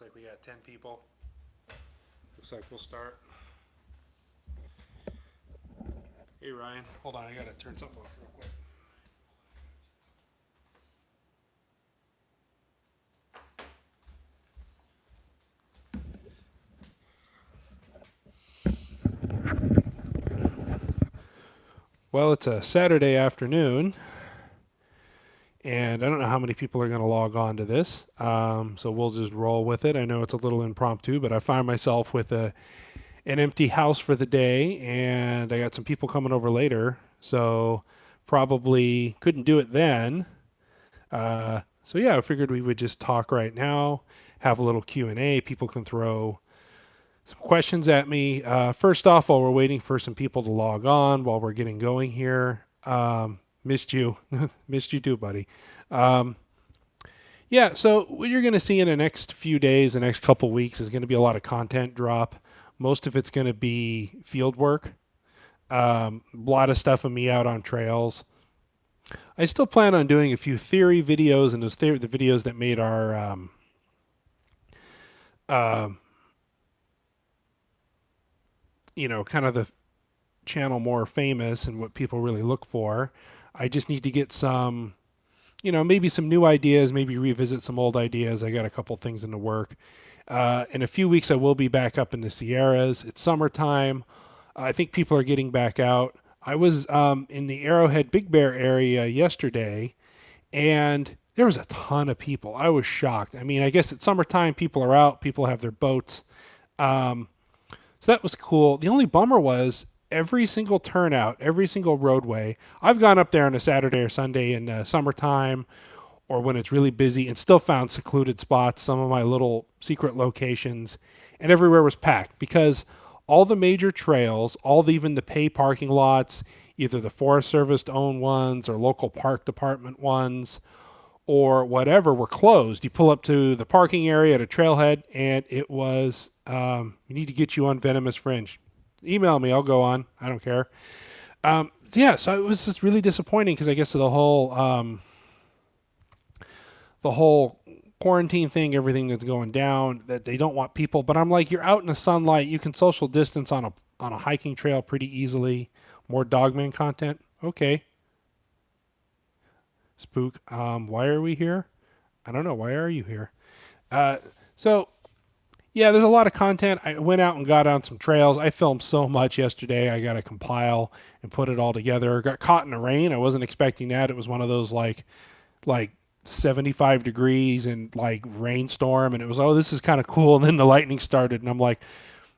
like we got 10 people. Looks like we'll start. Hey Ryan, hold on, I gotta turn something off real quick. Well, it's a Saturday afternoon, and I don't know how many people are going to log on to this, so we'll just roll with it. I know it's a little impromptu, but I find myself with an empty house for the day, and I got some people coming over later, so probably couldn't do it then. So yeah, I figured we would just talk right now, have a little Q&A. People can throw some questions at me. First off, while we're waiting for some people to log on, while we're getting going here, missed you. Missed you too, buddy. Um, yeah, so what you're going to see in the next few days, the next couple weeks, is going to be a lot of content drop. Most of it's going to be field work. A lot of stuff of me out on trails. I still plan on doing a few theory videos, and those the videos that made our uh, kind of the channel more famous and what people really look for. I just need to get some, maybe some new ideas, maybe revisit some old ideas. I got a couple things in the work. In a few weeks, I will be back up in the Sierras. It's summertime. I think people are getting back out. I was in the Arrowhead Big Bear area yesterday, and there was a ton of people. I was shocked. I mean, I guess it's summertime. People are out. People have their boats. Um, so that was cool. The only bummer was every single turnout, every single roadway. I've gone up there on a Saturday or Sunday in summertime or when it's really busy and still found secluded spots, some of my little secret locations, and everywhere was packed because all the major trails, even the pay parking lots, either the Forest Service owned ones or local park department ones or whatever, were closed. You pull up to the parking area at a trailhead, and it was, we need to get you on Venomous Fringe. Email me, I'll go on. I don't care. Yeah, so it was just really disappointing because I guess the whole quarantine thing, everything that's going down, that they don't want people. But I'm like, you're out in the sunlight. You can social distance on a hiking trail pretty easily. More Dogman content. Okay. Spook. Why are we here? I don't know. Why are you here? So yeah, there's a lot of content. I went out and got on some trails. I filmed so much yesterday. I got to compile and put it all together. Got caught in the rain. I wasn't expecting that. It was one of those like 75 degrees and like rainstorm, and it was, oh, this is kind of cool. And then the lightning started, and I'm like,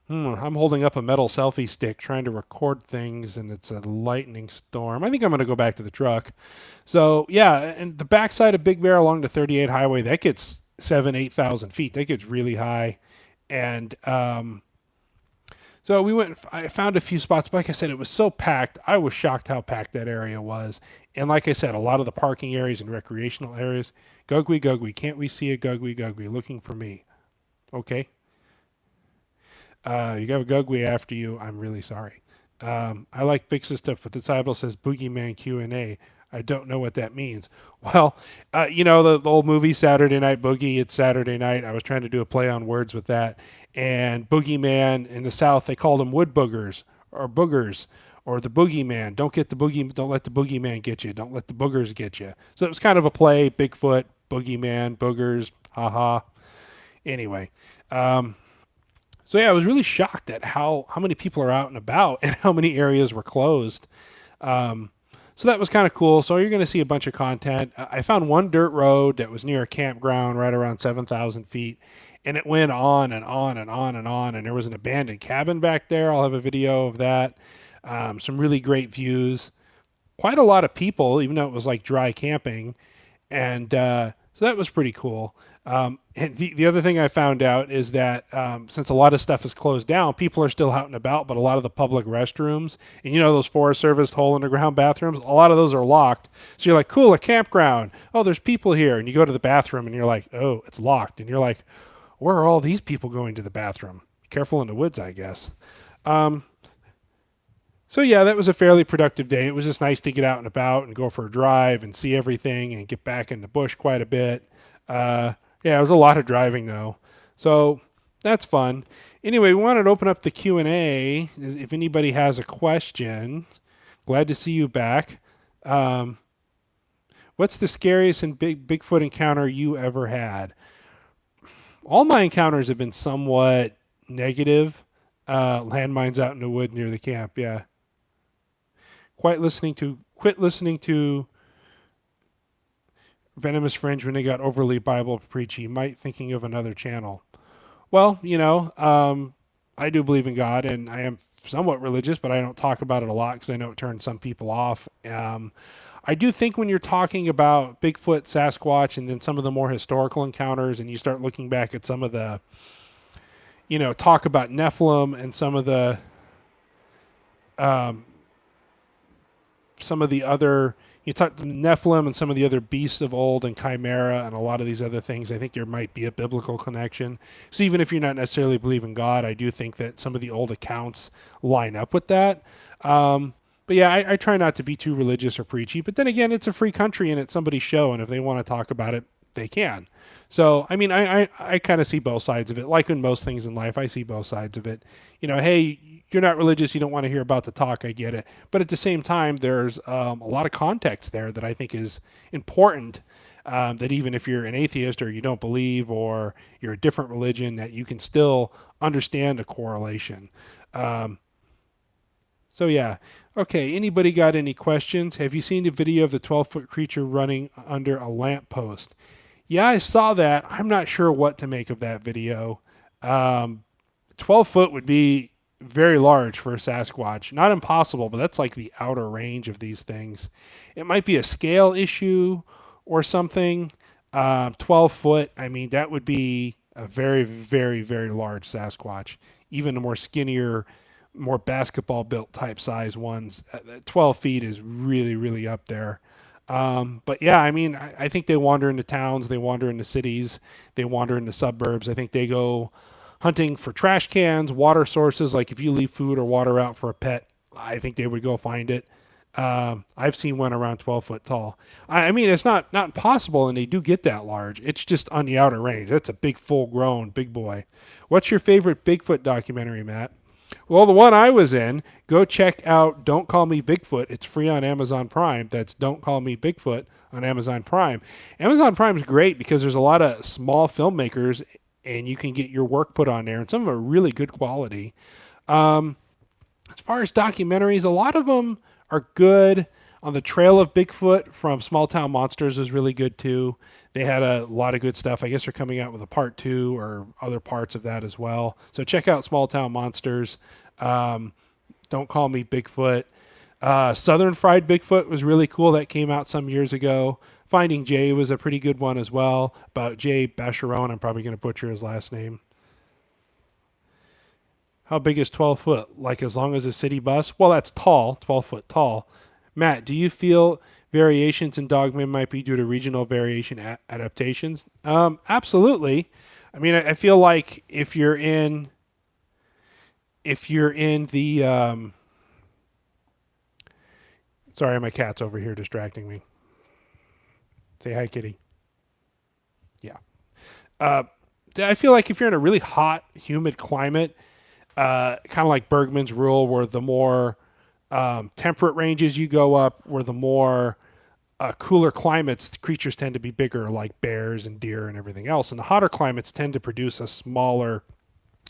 I'm holding up a metal selfie stick trying to record things, and it's a lightning storm. I think I'm going to go back to the truck. So yeah, and the backside of Big Bear along the 38 highway, that gets 8,000 feet. That gets really high. And so we went. I found a few spots, but like I said, it was so packed. I was shocked how packed that area was. And like I said, a lot of the parking areas and recreational areas. Gugwe, Gugwe, can't we see a Gugwe, Gugwe looking for me? Okay. You got a Gugwe after you. I'm really sorry. I like Bix's stuff, but the title says Boogie-Man Q&A. I don't know what that means. Well, the old movie Saturday Night Boogie, it's Saturday night. I was trying to do a play on words with that. And Boogeyman in the South, they called them wood boogers or boogers or the boogeyman. Don't let the boogeyman get you. Don't let the boogers get you. So it was kind of a play, Bigfoot, boogeyman, boogers, haha. Anyway, so yeah, I was really shocked at how many people are out and about and how many areas were closed. So that was kind of cool. So you're going to see a bunch of content. I found one dirt road that was near a campground right around 7,000 feet. And it went on and on and on and on. And there was an abandoned cabin back there. I'll have a video of that. Some really great views. Quite a lot of people, even though it was like dry camping. And so that was pretty cool. And the other thing I found out is that since a lot of stuff is closed down, people are still out and about, but a lot of the public restrooms, and those Forest Service hole in the ground bathrooms, a lot of those are locked. So you're like, cool, a campground. Oh, there's people here. And you go to the bathroom and you're like, oh, it's locked. And you're like, where are all these people going to the bathroom? Careful in the woods, I guess. So yeah, that was a fairly productive day. It was just nice to get out and about and go for a drive and see everything and get back in the bush quite a bit. Yeah, it was a lot of driving though. So that's fun. Anyway, we wanted to open up the Q&A. If anybody has a question, glad to see you back. Um, what's the scariest and Bigfoot encounter you ever had? All my encounters have been somewhat negative. Landmines out in the wood near the camp. Yeah. Quit listening to Venomous Fringe when they got overly Bible preachy. Might thinking of another channel. Well, I do believe in God, and I am somewhat religious, but I don't talk about it a lot because I know it turns some people off. I do think when you're talking about Bigfoot, Sasquatch, and then some of the more historical encounters, and you start looking back at some of the, talk about Nephilim and um, some of the other, you talk Nephilim and some of the other beasts of old and Chimera and a lot of these other things. I think there might be a biblical connection. So even if you're not necessarily believing God, I do think that some of the old accounts line up with that. But yeah, I try not to be too religious or preachy. But then again, it's a free country and it's somebody's show, and if they want to talk about it, they can. So I mean, I kind of see both sides of it. Like in most things in life, I see both sides of it. Hey, you're not religious, you don't want to hear about the talk. I get it, but at the same time, there's a lot of context there that I think is important. That even if you're an atheist or you don't believe or you're a different religion, that you can still understand a correlation. Um, so yeah. Okay, anybody got any questions? Have you seen the video of the 12-foot creature running under a lamppost? Yeah, I saw that. I'm not sure what to make of that video. 12 foot would be very large for a Sasquatch. Not impossible, but that's like the outer range of these things. It might be a scale issue or something. 12 foot, I mean, that would be a very, very, very large Sasquatch. Even the more skinnier, more basketball built type size ones, 12 feet is really, really up there. But yeah, I mean, I think they wander into towns, they wander into cities, they wander into suburbs. I think they go hunting for trash cans, water sources. Like if you leave food or water out for a pet, I think they would go find it. I've seen one around 12 foot tall. I mean, it's not impossible, and they do get that large. It's just on the outer range. That's a big, full grown big boy. What's your favorite Bigfoot documentary, Matt? Well, the one I was in, go check out Don't Call Me Bigfoot. It's free on Amazon Prime. That's Don't Call Me Bigfoot on Amazon Prime. Amazon Prime is great because there's a lot of small filmmakers and you can get your work put on there, and some of them are really good quality. Um, as far as documentaries, a lot of them are good. On the Trail of Bigfoot from Small Town Monsters is really good too. They had a lot of good stuff. I guess they're coming out with a part 2 or other parts of that as well. So check out Small Town Monsters. Um, Don't Call Me Bigfoot. Southern Fried Bigfoot was really cool. That came out some years ago. Finding Jay was a pretty good one as well. About Jay Bacheron. I'm probably going to butcher his last name. How big is 12 foot? Like as long as a city bus? Well, that's tall, 12 foot tall. Matt, do you feel variations in Dogman might be due to regional variation adaptations? Absolutely. I mean, I feel like if you're in the sorry, my cat's over here distracting me. Say hi, kitty. Yeah. Uh, I feel like if you're in a really hot, humid climate, kind of like Bergman's rule, where the more temperate ranges you go up, where the more cooler climates, the creatures tend to be bigger, like bears and deer and everything else. And the hotter climates tend to produce a smaller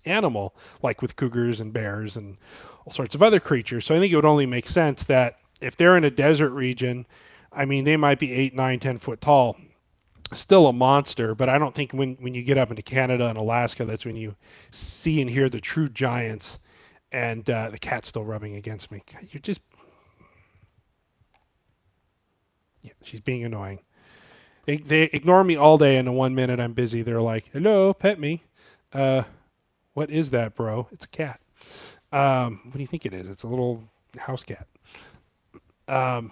animal, like with cougars and bears and all sorts of other creatures. So I think it would only make sense that if they're in a desert region, I mean, they might be 8, 9, 10 foot tall. Still a monster, but I don't think when you get up into Canada and Alaska, that's when you see and hear the true giants. And the cat's still rubbing against me. God, you're just, yeah, she's being annoying. They ignore me all day, and in 1 minute I'm busy. They're like, "Hello, pet me." What is that, bro? It's a cat. What do you think it is? It's a little house cat. Um,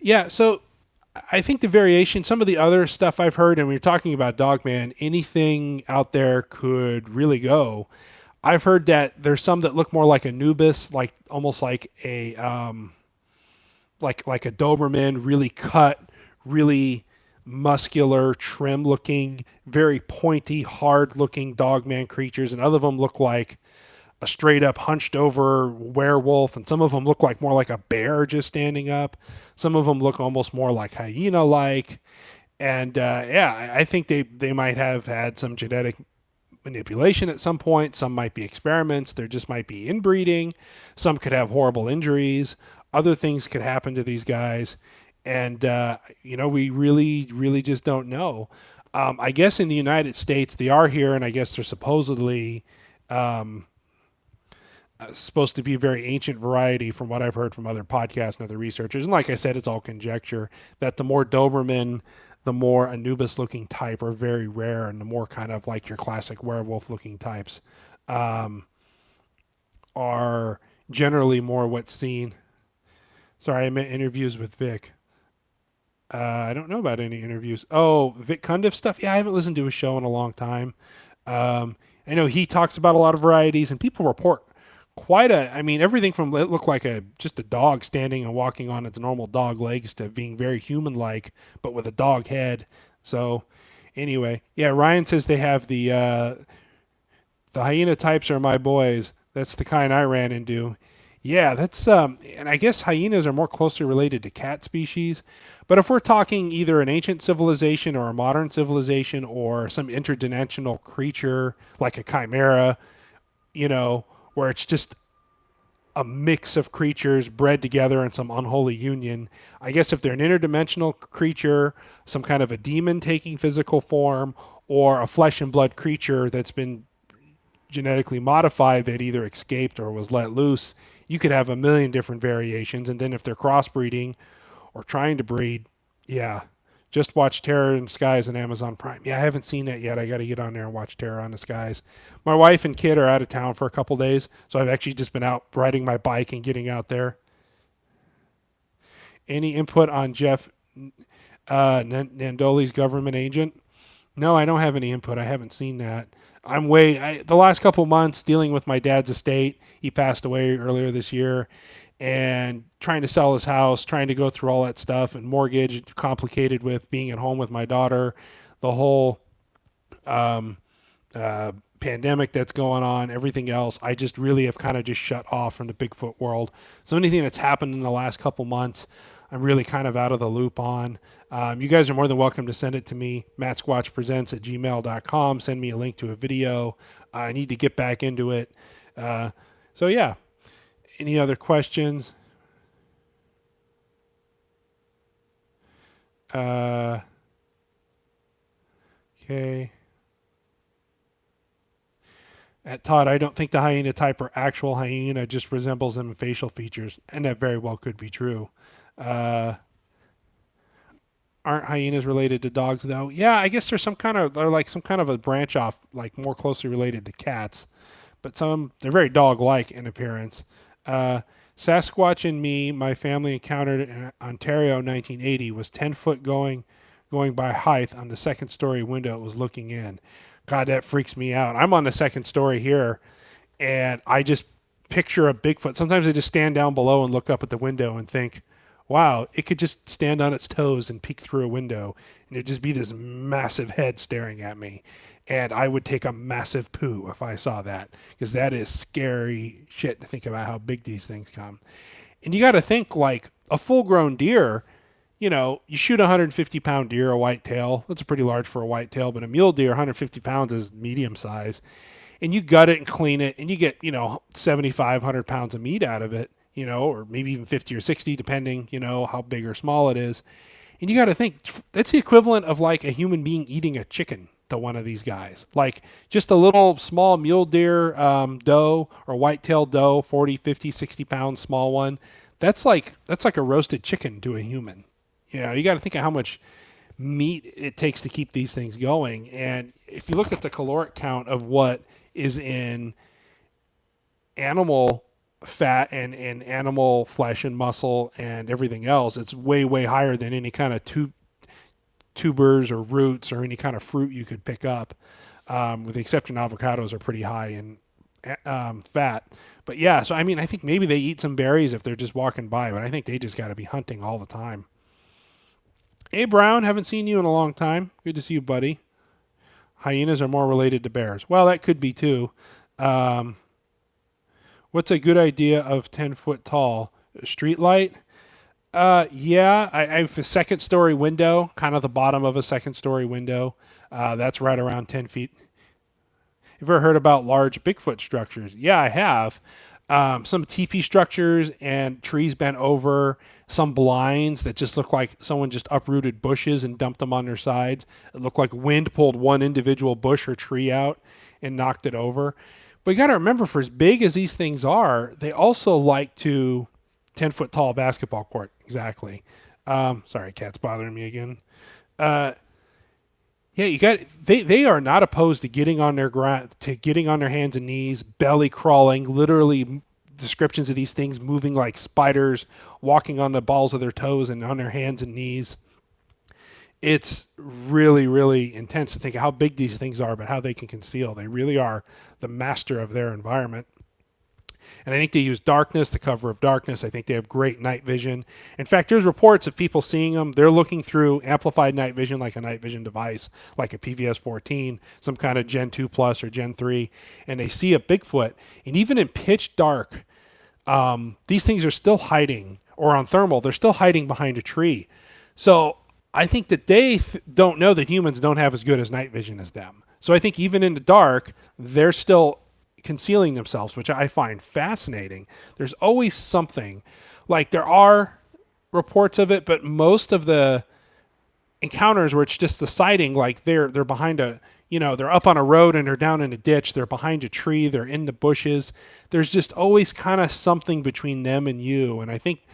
yeah, so I think the variation, some of the other stuff I've heard, and we are talking about Dogman, anything out there could really go. I've heard that there's some that look more like Anubis, like almost like a like a Doberman, really cut, really muscular, trim looking, very pointy, hard looking dogman creatures, and other of them look like a straight up hunched over werewolf, and some of them look like more like a bear just standing up. Some of them look almost more like hyena like. And yeah, I think they might have had some genetic manipulation at some point. Some might be experiments. There just might be inbreeding. Some could have horrible injuries. Other things could happen to these guys. And, we really just don't know. I guess in the United States, they are here, and I guess they're supposedly supposed to be a very ancient variety from what I've heard from other podcasts and other researchers. And like I said, it's all conjecture that the more Doberman, the more Anubis looking type are very rare, and the more kind of like your classic werewolf looking types um, are generally more what's seen. Sorry, I meant interviews with Vic. I don't know about any interviews. Oh, Vic Cundiff stuff? Yeah, I haven't listened to his show in a long time. Um, I know he talks about a lot of varieties, and people report quite a. I mean, everything from it looked like a just a dog standing and walking on its normal dog legs to being very human-like, but with a dog head. So, anyway, yeah, Ryan says they have the hyena types are my boys. That's the kind I ran into. Yeah, that's and I guess hyenas are more closely related to cat species. But if we're talking either an ancient civilization or a modern civilization or some interdimensional creature like a chimera, where it's just a mix of creatures bred together in some unholy union. I guess if they're an interdimensional creature, some kind of a demon taking physical form, or a flesh and blood creature that's been genetically modified that either escaped or was let loose, you could have a million different variations. And then if they're crossbreeding or trying to breed, yeah, just watch Terror in the Skies on Amazon Prime. Yeah, I haven't seen that yet. I got to get on there and watch Terror on the Skies. My wife and kid are out of town for a couple days, so I've actually just been out riding my bike and getting out there. Any input on Jeff Nandoli's government agent? No, I don't have any input. I haven't seen that. The last couple months dealing with my dad's estate. He passed away earlier this year, and trying to sell his house, trying to go through all that stuff, and mortgage complicated with being at home with my daughter, the whole um, pandemic that's going on, everything else. I just really have kind of just shut off from the Bigfoot world. So anything that's happened in the last couple months, I'm really kind of out of the loop on. You guys are more than welcome to send it to me, mattsquatchpresents at gmail.com. Send me a link to a video. I need to get back into it. So, yeah. Any other questions? Okay. At Todd, I don't think the hyena type are actual hyena, just resembles them in facial features, and that very well could be true. Uh, aren't hyenas related to dogs though? Yeah, I guess they're like some kind of a branch off, like more closely related to cats, but they're very dog-like in appearance. Uh, Sasquatch and me, my family encountered in Ontario, 1980, was 10 foot going by height on the second story window it was looking in. God, that freaks me out. I'm on the second story here, and I just picture a Bigfoot. Sometimes I just stand down below and look up at the window and think, wow, it could just stand on its toes and peek through a window, and it'd just be this massive head staring at me. And I would take a massive poo if I saw that, because that is scary shit to think about how big these things come. And you got to think like a full grown deer, you shoot a 150-pound deer, a whitetail. That's pretty large for a whitetail, but a mule deer, 150 pounds is medium size. And you gut it and clean it, and you get, 75, 100 pounds of meat out of it, or maybe even 50 or 60, depending, how big or small it is. And you got to think that's the equivalent of like a human being eating a chicken to one of these guys. Like just a little small mule deer doe or whitetail doe, 40, 50, 60 pounds, small one. That's like a roasted chicken to a human. You got to think of how much meat it takes to keep these things going. And if you look at the caloric count of what is in animal fat and in animal flesh and muscle and everything else, it's way, way higher than any kind of tubers or roots or any kind of fruit you could pick up. With the exception, avocados are pretty high in fat. But yeah, so I mean, I think maybe they eat some berries if they're just walking by, but I think they just got to be hunting all the time. Hey, Brown, haven't seen you in a long time. Good to see you, buddy. Hyenas are more related to bears. Well, that could be too. Um, what's a good idea of 10 foot tall? Street light? Yeah, I have a second story window, kind of the bottom of a second story window. That's right around 10 feet. You've ever heard about large Bigfoot structures? Yeah, I have. Some teepee structures and trees bent over, some blinds that just look like someone just uprooted bushes and dumped them on their sides. It looked like wind pulled one individual bush or tree out and knocked it over. But you got to remember, for as big as these things are, they also like to 10 foot tall basketball court. Exactly. Sorry, cat's bothering me again. Uh, yeah, you got they are not opposed to getting on their ground, to getting on their hands and knees, belly crawling, literally descriptions of these things moving like spiders, walking on the balls of their toes and on their hands and knees. It's really, really intense to think of how big these things are, but how they can conceal. They really are the master of their environment. And I think they use darkness, the cover of darkness. I think they have great night vision. In fact, there's reports of people seeing them. They're looking through amplified night vision, like a night vision device, like a PVS 14, some kind of Gen 2 Plus or Gen 3, and they see a Bigfoot. And even in pitch dark, these things are still hiding, or on thermal, they're still hiding behind a tree. So I think that they don't know that humans don't have as good as night vision as them. So I think even in the dark, they're still concealing themselves, which I find fascinating. There's always something. Like, there are reports of it, but most of the encounters where it's just the sighting, like they're behind a, they're up on a road and they're down in a ditch, they're behind a tree, they're in the bushes. There's just always kind of something between them and you, and I think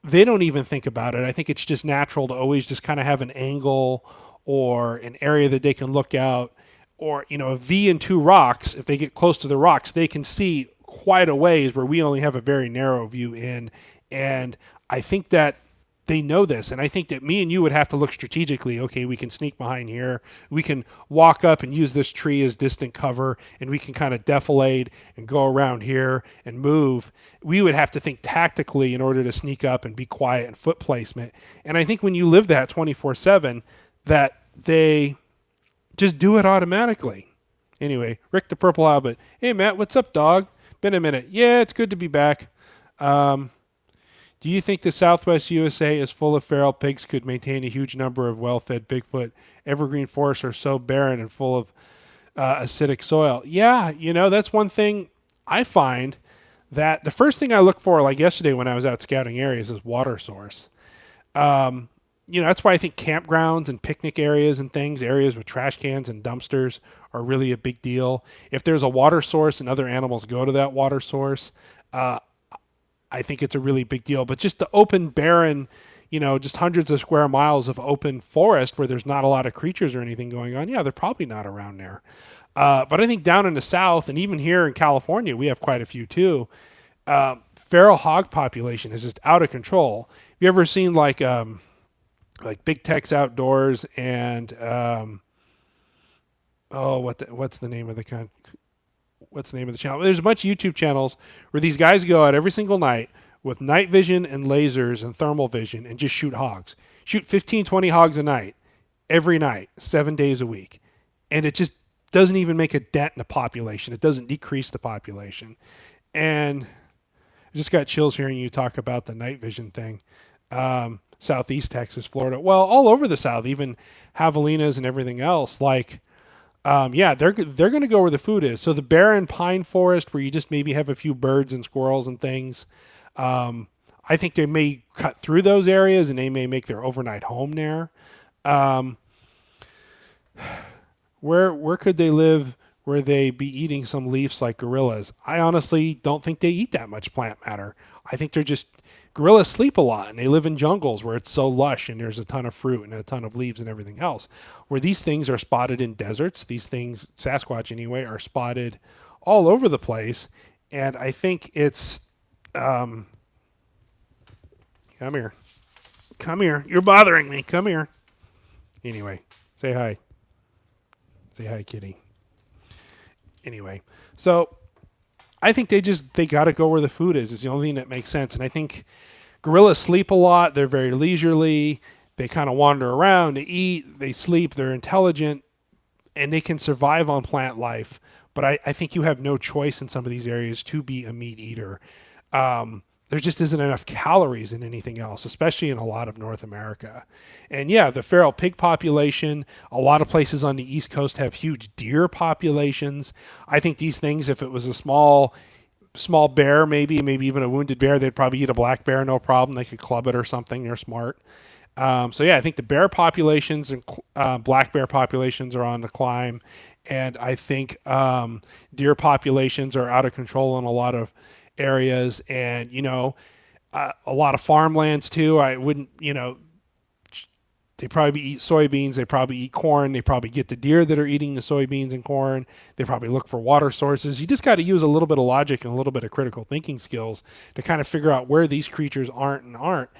they don't even think about it. I think it's just natural to always just kind of have an angle or an area that they can look out, or a V and two rocks. If they get close to the rocks, they can see quite a ways where we only have a very narrow view in. And I think that they know this, and I think that me and you would have to look strategically. Okay, we can sneak behind here, we can walk up and use this tree as distant cover, and we can kind of defilade and go around here and move. We would have to think tactically in order to sneak up and be quiet and foot placement. And I think when you live that 24/7, that they just do it automatically. Anyway, Rick the Purple Hobbit. Hey Matt, what's up, dog? Been a minute. Yeah, it's good to be back. Um, do you think the Southwest USA is full of feral pigs could maintain a huge number of well-fed Bigfoot? Evergreen forests are so barren and full of acidic soil. Yeah, that's one thing I find, that the first thing I look for, like yesterday when I was out scouting areas, is water source. Um, that's why I think campgrounds and picnic areas and things, areas with trash cans and dumpsters, are really a big deal. If there's a water source and other animals go to that water source, uh, I think it's a really big deal. But just the open, barren, just hundreds of square miles of open forest where there's not a lot of creatures or anything going on, yeah, they're probably not around there. But I think down in the south, and even here in California, we have quite a few too. Feral hog population is just out of control. Have you ever seen like Big Tex Outdoors and what's the name of the channel? There's a bunch of YouTube channels where these guys go out every single night with night vision and lasers and thermal vision and just shoot hogs. Shoot 15, 20 hogs a night, every night, 7 days a week. And it just doesn't even make a dent in the population. It doesn't decrease the population. And I just got chills hearing you talk about the night vision thing. Southeast Texas, Florida, well, all over the South, even javelinas and everything else. Like, yeah, they're going to go where the food is. So the barren pine forest, where you just maybe have a few birds and squirrels and things, I think they may cut through those areas and they may make their overnight home there. Um, where could they live where they be eating some leaves like gorillas? I honestly don't think they eat that much plant matter. I think they're just, gorillas sleep a lot and they live in jungles where it's so lush and there's a ton of fruit and a ton of leaves and everything else. Where these things are spotted in deserts, these things, Sasquatch anyway, are spotted all over the place. And I think it's, come here. Come here. You're bothering me. Come here. Anyway, say hi. Say hi, kitty. Anyway, so I think they got to go where the food is. It's the only thing that makes sense. And I think gorillas sleep a lot. They're very leisurely. They kind of wander around, they eat, they sleep, they're intelligent, and they can survive on plant life. But I think you have no choice in some of these areas to be a meat eater. There just isn't enough calories in anything else, especially in a lot of North America. And yeah, the feral pig population, a lot of places on the East Coast have huge deer populations. I think these things, if it was a small bear, maybe even a wounded bear, they'd probably eat a black bear, no problem. They could club it or something. They're smart. So yeah, I think the bear populations and black bear populations are on the climb, and I think deer populations are out of control in a lot of areas, and a lot of farmlands too. I wouldn't, they probably eat soybeans, they probably eat corn, they probably get the deer that are eating the soybeans and corn, they probably look for water sources. You just got to use a little bit of logic and a little bit of critical thinking skills to kind of figure out where these creatures aren't and aren't.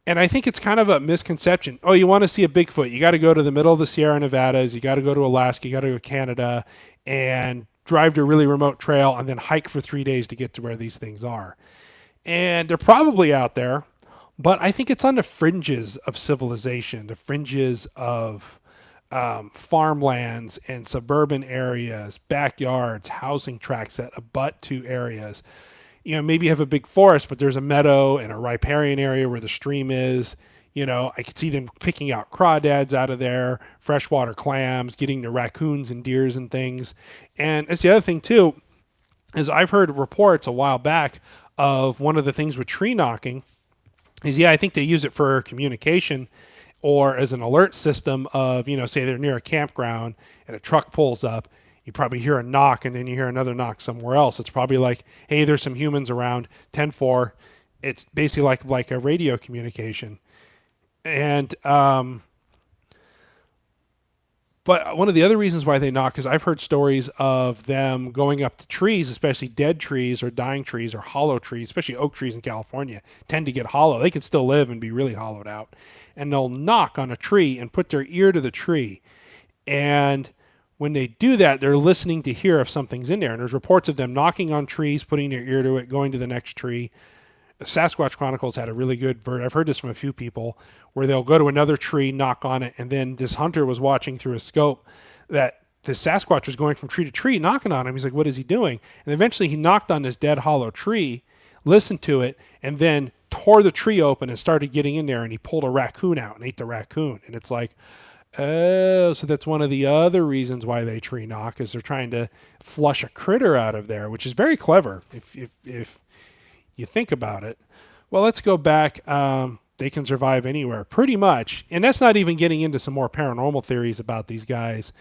And I think it's kind of a misconception. Oh, you want to see a Bigfoot? You got to go to the middle of the Sierra Nevadas. You got to go to Alaska. You got to go to Canada and drive to a really remote trail and then hike for 3 days to get to where these things are. And they're probably out there, but I think it's on the fringes of civilization, the fringes of farmlands and suburban areas, backyards, housing tracts that abut to areas. Maybe you have a big forest, but there's a meadow and a riparian area where the stream is. I could see them picking out crawdads out of there, freshwater clams, getting the raccoons and deers and things. And it's the other thing too, is I've heard reports a while back of one of the things with tree knocking is, I think they use it for communication or as an alert system of, say they're near a campground and a truck pulls up. You probably hear a knock and then you hear another knock somewhere else. It's probably like, hey, there's some humans around, 10-4. It's basically like a radio communication. And, but one of the other reasons why they knock is I've heard stories of them going up to trees, especially dead trees or dying trees or hollow trees, especially oak trees in California, tend to get hollow. They can still live and be really hollowed out. And they'll knock on a tree and put their ear to the tree. And when they do that, they're listening to hear if something's in there. And there's reports of them knocking on trees, putting their ear to it, going to the next tree. Sasquatch Chronicles had a really good version. I've heard this from a few people where they'll go to another tree, knock on it, and then this hunter was watching through a scope that the Sasquatch was going from tree to tree, knocking on him. He's like, what is he doing? And eventually he knocked on this dead hollow tree, listened to it, and then tore the tree open and started getting in there, and he pulled a raccoon out and ate the raccoon. And it's like, oh, so that's one of the other reasons why they tree knock, is they're trying to flush a critter out of there, which is very clever if you think about it. Well, let's go back. They can survive anywhere, pretty much. And that's not even getting into some more paranormal theories about these guys.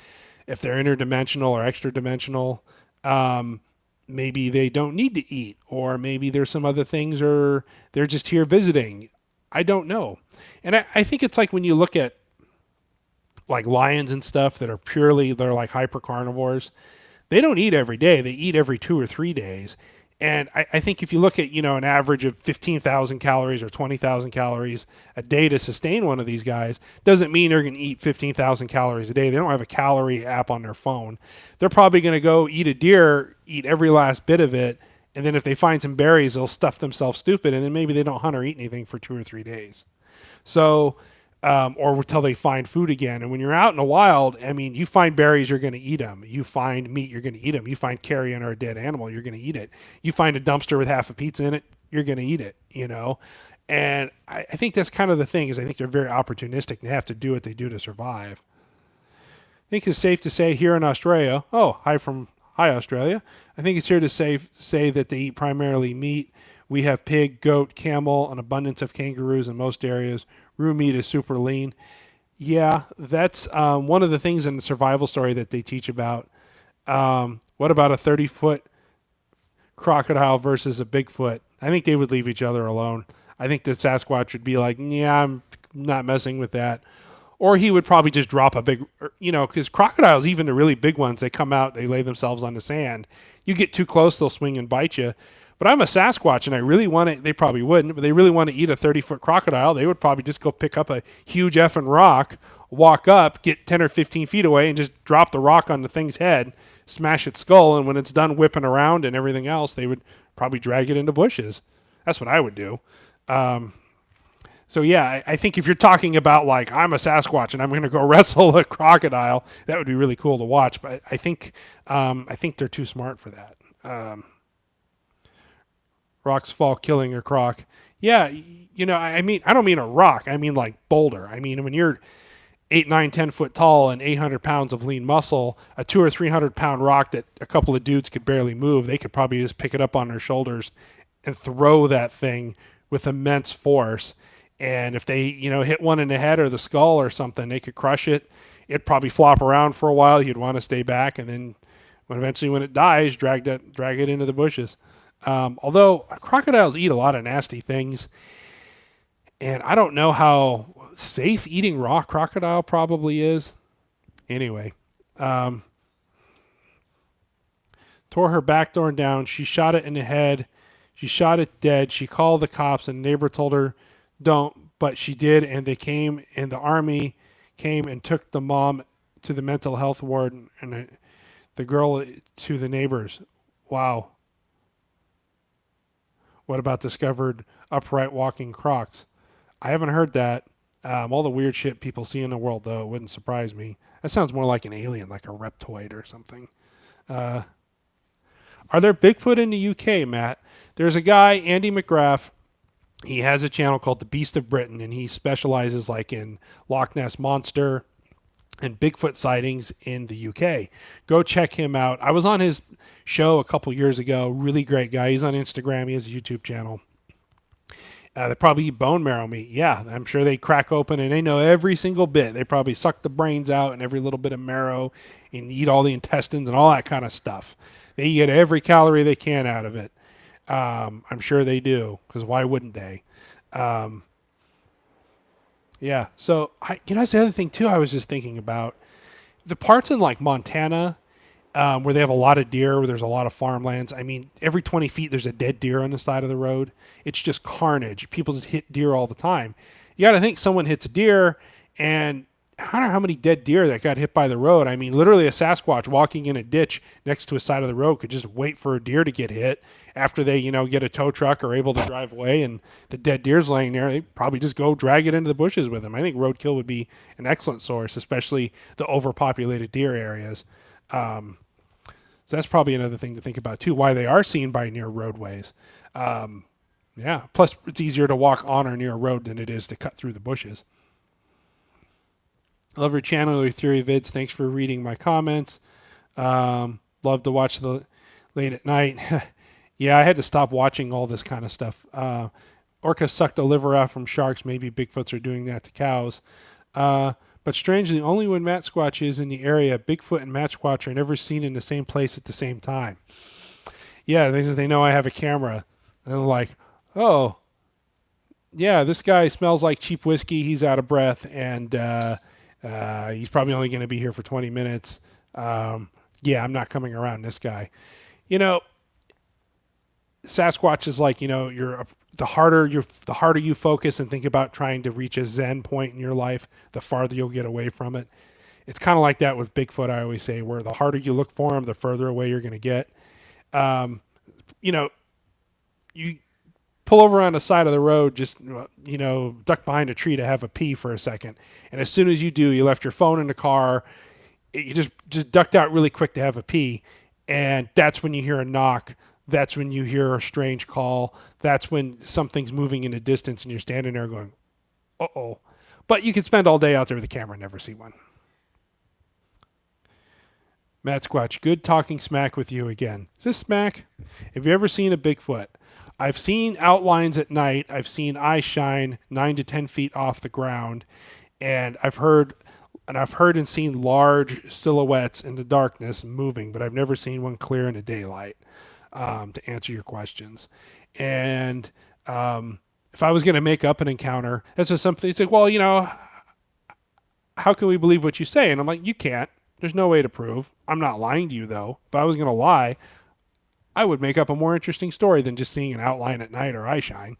If they're interdimensional or extra dimensional, maybe they don't need to eat, or maybe there's some other things, or they're just here visiting. I don't know. And I think it's like when you look at like lions and stuff that are they're like hyper carnivores. They don't eat every day. They eat every 2 or 3 days. And I think if you look at, an average of 15,000 calories or 20,000 calories a day to sustain one of these guys, doesn't mean they're going to eat 15,000 calories a day. They don't have a calorie app on their phone. They're probably going to go eat a deer, eat every last bit of it, and then if they find some berries, they'll stuff themselves stupid, and then maybe they don't hunt or eat anything for 2 or 3 days. So, or until they find food again. And when you're out in the wild, you find berries, you're going to eat them. You find meat, you're going to eat them. You find carrion or a dead animal, you're going to eat it. You find a dumpster with half a pizza in it, you're going to eat it, And I think that's kind of the thing, is I think they're very opportunistic. They have to do what they do to survive. I think it's safe to say here in Australia, hi Australia. I think it's here to say that they eat primarily meat. We have pig, goat, camel, an abundance of kangaroos in most areas. Roo meat is super lean. Yeah, that's one of the things in the survival story that they teach about. What about a 30-foot crocodile versus a Bigfoot? I think they would leave each other alone. I think the Sasquatch would be like, yeah, I'm not messing with that. Or he would probably just drop a big, because crocodiles, even the really big ones, they come out, they lay themselves on the sand. You get too close, they'll swing and bite you. But I'm a Sasquatch, and I really want to, they probably wouldn't, but they really want to eat a 30-foot crocodile. They would probably just go pick up a huge effing rock, walk up, get 10 or 15 feet away, and just drop the rock on the thing's head, smash its skull, and when it's done whipping around and everything else, they would probably drag it into bushes. That's what I would do. So yeah, I think if you're talking about like I'm a Sasquatch and I'm going to go wrestle a crocodile, that would be really cool to watch. But I think they're too smart for that. Rocks fall, killing a croc. Yeah, I mean, I don't mean a rock. I mean like boulder. I mean when you're 8, 9, 10 foot tall and 800 pounds of lean muscle, a 200 or 300 pound rock that a couple of dudes could barely move, they could probably just pick it up on their shoulders and throw that thing with immense force. And if they, hit one in the head or the skull or something, they could crush it. It'd probably flop around for a while. You'd want to stay back, and then when it dies, drag it into the bushes. Although crocodiles eat a lot of nasty things, and I don't know how safe eating raw crocodile probably is. Anyway, um, tore her back door down. She shot it in the head. She shot it dead. She called the cops, and the neighbor told her, "Don't," but she did, and they came, and the army came and took the mom to the mental health ward, and the girl to the neighbors. Wow. What about discovered upright walking crocs? I haven't heard that. All the weird shit people see in the world, though, it wouldn't surprise me. That sounds more like an alien, like a reptoid or something. Uh, are there Bigfoot in the UK, Matt? There's a guy, Andy McGrath. He has a channel called The Beast of Britain, and he specializes like in Loch Ness Monster and Bigfoot sightings in the UK. Go check him out. I was on his show a couple years ago. Really great guy. He's on Instagram. He has a YouTube channel. They probably eat bone marrow meat. Yeah, I'm sure they crack open and they know every single bit. They probably suck the brains out and every little bit of marrow and eat all the intestines and all that kind of stuff. They get every calorie they can out of it. I'm sure they do, because why wouldn't they? Um, yeah. So that's the other thing too. I was just thinking about the parts in like Montana where they have a lot of deer, where there's a lot of farmlands. I mean, every 20 feet there's a dead deer on the side of the road. It's just carnage. People just hit deer all the time. You got to think someone hits a deer, and I don't know how many dead deer that got hit by the road. I mean, literally a Sasquatch walking in a ditch next to a side of the road could just wait for a deer to get hit. After they, get a tow truck or able to drive away, and the dead deer's laying there, they probably just go drag it into the bushes with them. I think roadkill would be an excellent source, especially the overpopulated deer areas. So that's probably another thing to think about too, why they are seen by near roadways. Yeah. Plus, it's easier to walk on or near a road than it is to cut through the bushes. Love your channel, your theory vids. Thanks for reading my comments. Love to watch the late at night. Yeah, I had to stop watching all this kind of stuff. Orcas suck the liver out from sharks. Maybe Bigfoots are doing that to cows. But strangely, only when Matt Squatch is in the area, Bigfoot and Matt Squatch are never seen in the same place at the same time. Yeah, they know I have a camera. And they're like, oh, yeah, this guy smells like cheap whiskey. He's out of breath, and he's probably only going to be here for 20 minutes. Yeah, I'm not coming around this guy. You know, Sasquatch is like, the harder you focus and think about trying to reach a Zen point in your life, the farther you'll get away from it. It's kind of like that with Bigfoot, I always say, where the harder you look for him, the further away you're going to get. You pull over on the side of the road, just, duck behind a tree to have a pee for a second. And as soon as you do, you left your phone in the car, you just ducked out really quick to have a pee. And that's when you hear a knock. That's when you hear a strange call. That's when something's moving in the distance and you're standing there going, uh-oh. But you can spend all day out there with a camera and never see one. Matt Squatch, good talking smack with you again. Is this smack? Have you ever seen a Bigfoot? I've seen outlines at night. I've seen eyes shine 9 to 10 feet off the ground. And I've heard and seen large silhouettes in the darkness moving, but I've never seen one clear in the daylight. To answer your questions. And if I was going to make up an encounter, that's just something. It's like, well, how can we believe what you say? And I'm like, you can't. There's no way to prove. I'm not lying to you, though. If I was going to lie, I would make up a more interesting story than just seeing an outline at night or eye shine.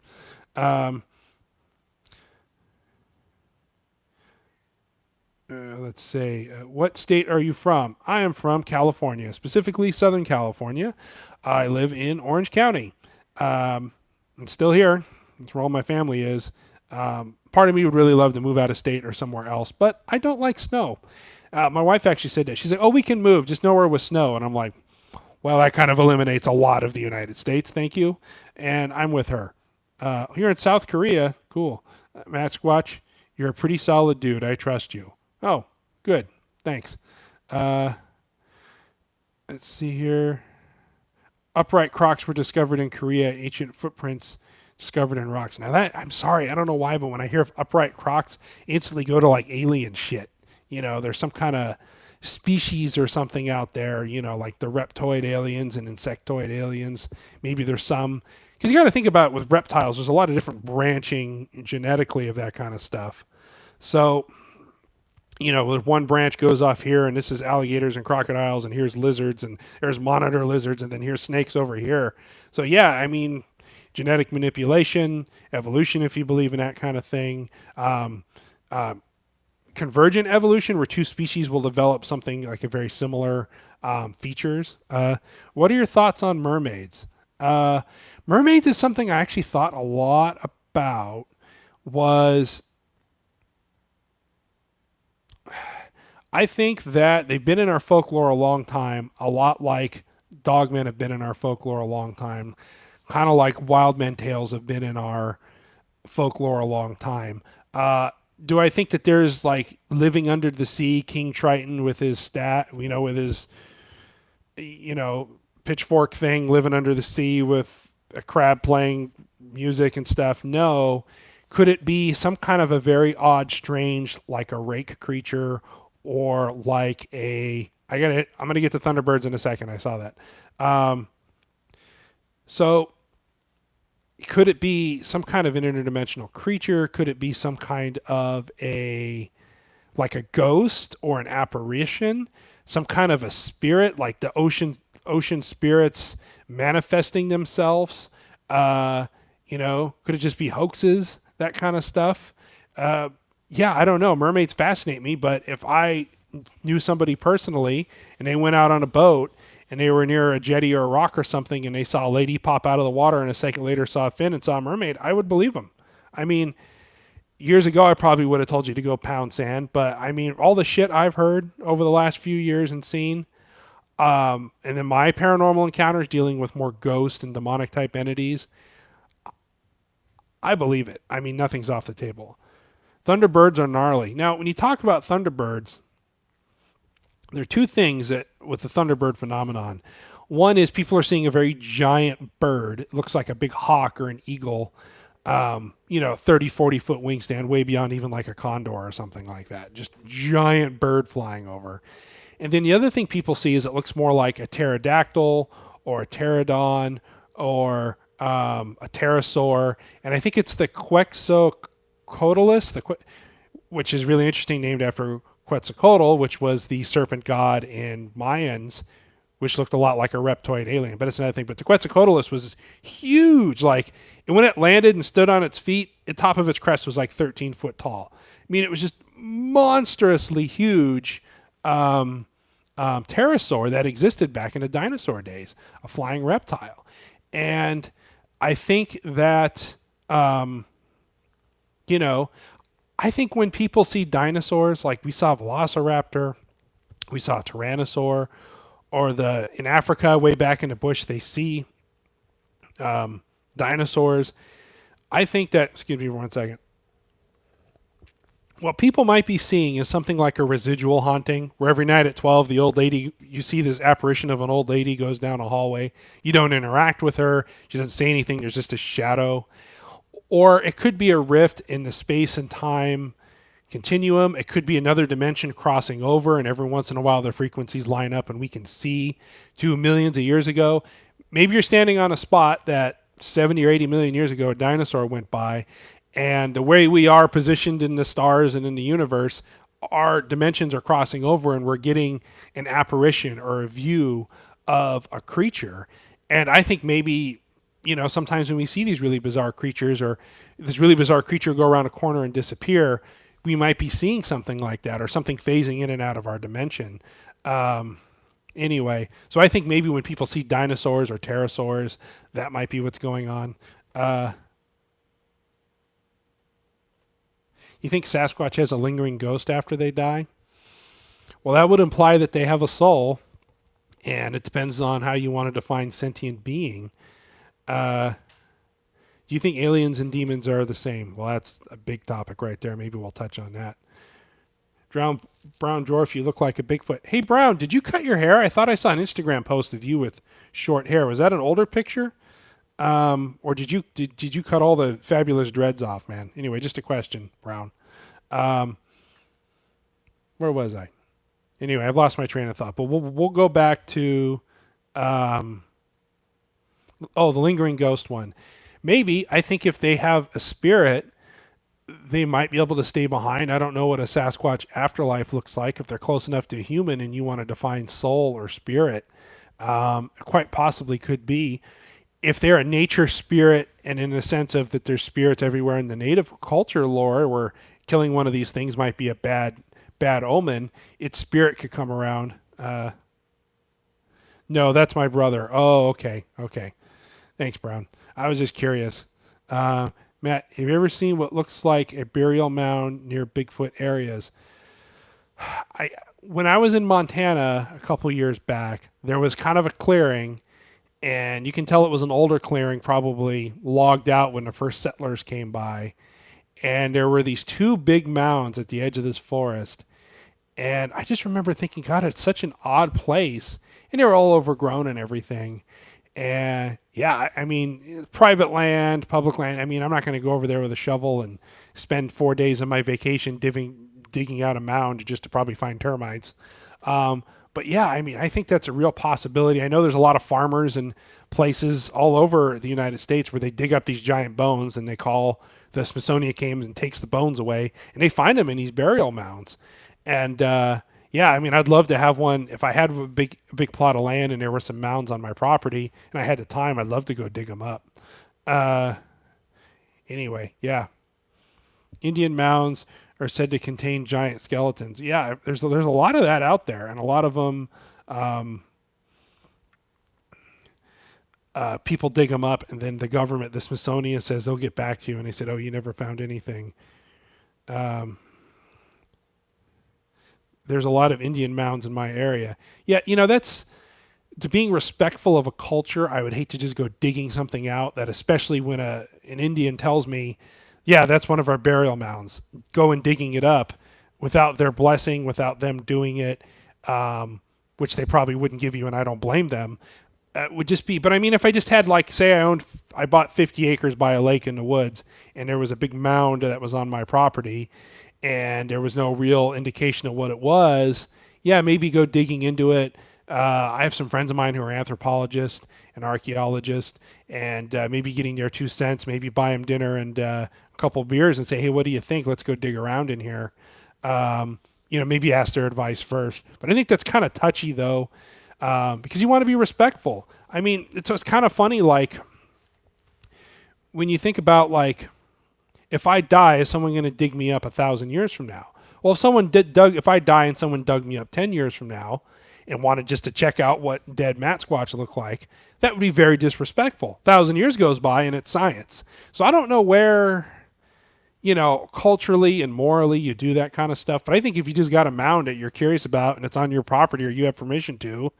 Let's say, what state are you from? I am from California, specifically Southern California. I live in Orange County. I'm still here. That's where all my family is. Part of me would really love to move out of state or somewhere else, but I don't like snow. My wife actually said that. She's like, "Oh, we can move, just nowhere with snow." And I'm like, "Well, that kind of eliminates a lot of the United States. Thank you." And I'm with her. Here in South Korea, cool. Matt Squatch, you're a pretty solid dude. I trust you. Oh, good. Thanks. Uh, let's see here. Upright crocs were discovered in Korea. Ancient footprints discovered in rocks. Now that I'm sorry, I don't know why, but when I hear of upright crocs, instantly go to like alien shit. There's some kind of species or something out there. Like the reptoid aliens and insectoid aliens. Maybe there's some because you got to think about it with reptiles. There's a lot of different branching genetically of that kind of stuff. So one branch goes off here, and this is alligators and crocodiles, and here's lizards, and there's monitor lizards, and then here's snakes over here. So, yeah, I mean, genetic manipulation, evolution, if you believe in that kind of thing, uh, convergent evolution, where two species will develop something like a very similar features. What are your thoughts on mermaids? Uh, Mermaids is something I actually thought a lot about. Was I think that they've been in our folklore a long time, a lot like Dogmen have been in our folklore a long time, kind of like wild men tales have been in our folklore a long time. Do I think that there's like living under the sea, King Triton with his with his, you know, pitchfork thing, living under the sea with a crab playing music and stuff? No. Could it be some kind of a very odd, strange, like a rake creature or like I'm gonna get to Thunderbirds in a second. I saw that. Um, so could it be some kind of an interdimensional creature? Could it be some kind of like a ghost or an apparition? Some kind of a spirit, like the ocean spirits manifesting themselves? Could it just be hoaxes? That kind of stuff. Uh, yeah, I don't know. Mermaids fascinate me, but if I knew somebody personally and they went out on a boat and they were near a jetty or a rock or something and they saw a lady pop out of the water and a second later saw a fin and saw a mermaid, I would believe them. I mean, years ago, I probably would have told you to go pound sand, but I mean, all the shit I've heard over the last few years and seen, and then my paranormal encounters dealing with more ghost and demonic type entities, I believe it. I mean, nothing's off the table. Thunderbirds are gnarly. Now, when you talk about Thunderbirds, there are two things that with the Thunderbird phenomenon. One is people are seeing a very giant bird. It looks like a big hawk or an eagle, 30, 40-foot wingspan, way beyond even like a condor or something like that. Just giant bird flying over. And then the other thing people see is it looks more like a pterodactyl or a pterodon or a pterosaur. And I think it's the Quetzalcoatlus, which is really interesting, named after Quetzalcoatl, which was the serpent god in Mayans, which looked a lot like a reptoid alien. But it's another thing. But the Quetzalcoatlus was huge. Like, and when it landed and stood on its feet, the top of its crest was like 13 foot tall. I mean, it was just monstrously huge pterosaur that existed back in the dinosaur days, a flying reptile. And I think that, you know, I think when people see dinosaurs, like we saw Velociraptor, we saw Tyrannosaur, or in Africa way back in the bush they see dinosaurs. I think that, excuse me for 1 second. What people might be seeing is something like a residual haunting, where every night at 12, the old lady, you see this apparition of an old lady goes down a hallway. You don't interact with her. She doesn't say anything. There's just a shadow. Or it could be a rift in the space and time continuum. It could be another dimension crossing over, and every once in a while their frequencies line up and we can see 2 millions of years ago. Maybe you're standing on a spot that 70 or 80 million years ago a dinosaur went by, and the way we are positioned in the stars and in the universe, our dimensions are crossing over and we're getting an apparition or a view of a creature. And I think maybe, sometimes when we see these really bizarre creatures or this really bizarre creature go around a corner and disappear, we might be seeing something like that or something phasing in and out of our dimension. Anyway, so I think maybe when people see dinosaurs or pterosaurs, that might be what's going on. You think Sasquatch has a lingering ghost after they die? Well, that would imply that they have a soul, and it depends on how you want to define sentient being. Uh, do you think aliens and demons are the same? Well, that's a big topic right there. Maybe we'll touch on that. Brown, Brown Dwarf, you look like a Bigfoot. Hey, Brown, did you cut your hair? I thought I saw an Instagram post of you with short hair. Was that an older picture? Or did you cut all the fabulous dreads off, man? Anyway, just a question, Brown. Um, where was I? Anyway, I've lost my train of thought. But we'll go back to um, the lingering ghost one. Maybe I think if they have a spirit, they might be able to stay behind. I don't know what a Sasquatch afterlife looks like. If they're close enough to a human and you want to define soul or spirit, quite possibly could be. If they're a nature spirit, and in the sense of that there's spirits everywhere in the native culture lore, where killing one of these things might be a bad omen, its spirit could come around. No, that's my brother. Oh, okay. Thanks, Brown. I was just curious. Matt, have you ever seen what looks like a burial mound near Bigfoot areas? When I was in Montana a couple years back, there was kind of a clearing, and you can tell it was an older clearing, probably logged out when the first settlers came by. And there were these two big mounds at the edge of this forest. And I just remember thinking, God, it's such an odd place. And they were all overgrown and everything. And yeah, I mean, private land, public land. I mean, I'm not going to go over there with a shovel and spend 4 days of my vacation digging out a mound just to probably find termites. But yeah, I mean, I think that's a real possibility. I know there's a lot of farmers and places all over the United States where they dig up these giant bones, and they call the Smithsonian comes and takes the bones away, and they find them in these burial mounds. And yeah, I mean, I'd love to have one. If I had a big plot of land and there were some mounds on my property and I had the time, I'd love to go dig them up. Uh, anyway, yeah, Indian mounds are said to contain giant skeletons. Yeah, there's a lot of that out there, and a lot of them. People dig them up, and then the government, the Smithsonian, says they'll get back to you, and they said, "Oh, you never found anything." Um, there's a lot of Indian mounds in my area. Yeah, that's to being respectful of a culture. I would hate to just go digging something out that, especially when an Indian tells me, "Yeah, that's one of our burial mounds." Go and digging it up without their blessing, without them doing it, which they probably wouldn't give you, and I don't blame them. Would just be, but I mean, if I just had, like, say I bought 50 acres by a lake in the woods, and there was a big mound that was on my property, and there was no real indication of what it was, yeah, maybe go digging into it. I have some friends of mine who are anthropologists and archaeologists, and maybe getting their 2 cents, maybe buy them dinner and a couple of beers and say, hey, what do you think? Let's go dig around in here. Maybe ask their advice first. But I think that's kind of touchy, though, because you want to be respectful. I mean, it's kind of funny, like, when you think about, like, if I die, is someone going to dig me up 1,000 years from now? Well, if I die and someone dug me up 10 years from now and wanted just to check out what dead Matt Squatch looked like, that would be very disrespectful. 1,000 years goes by and it's science. So I don't know where, culturally and morally you do that kind of stuff. But I think if you just got a mound that you're curious about and it's on your property or you have permission to,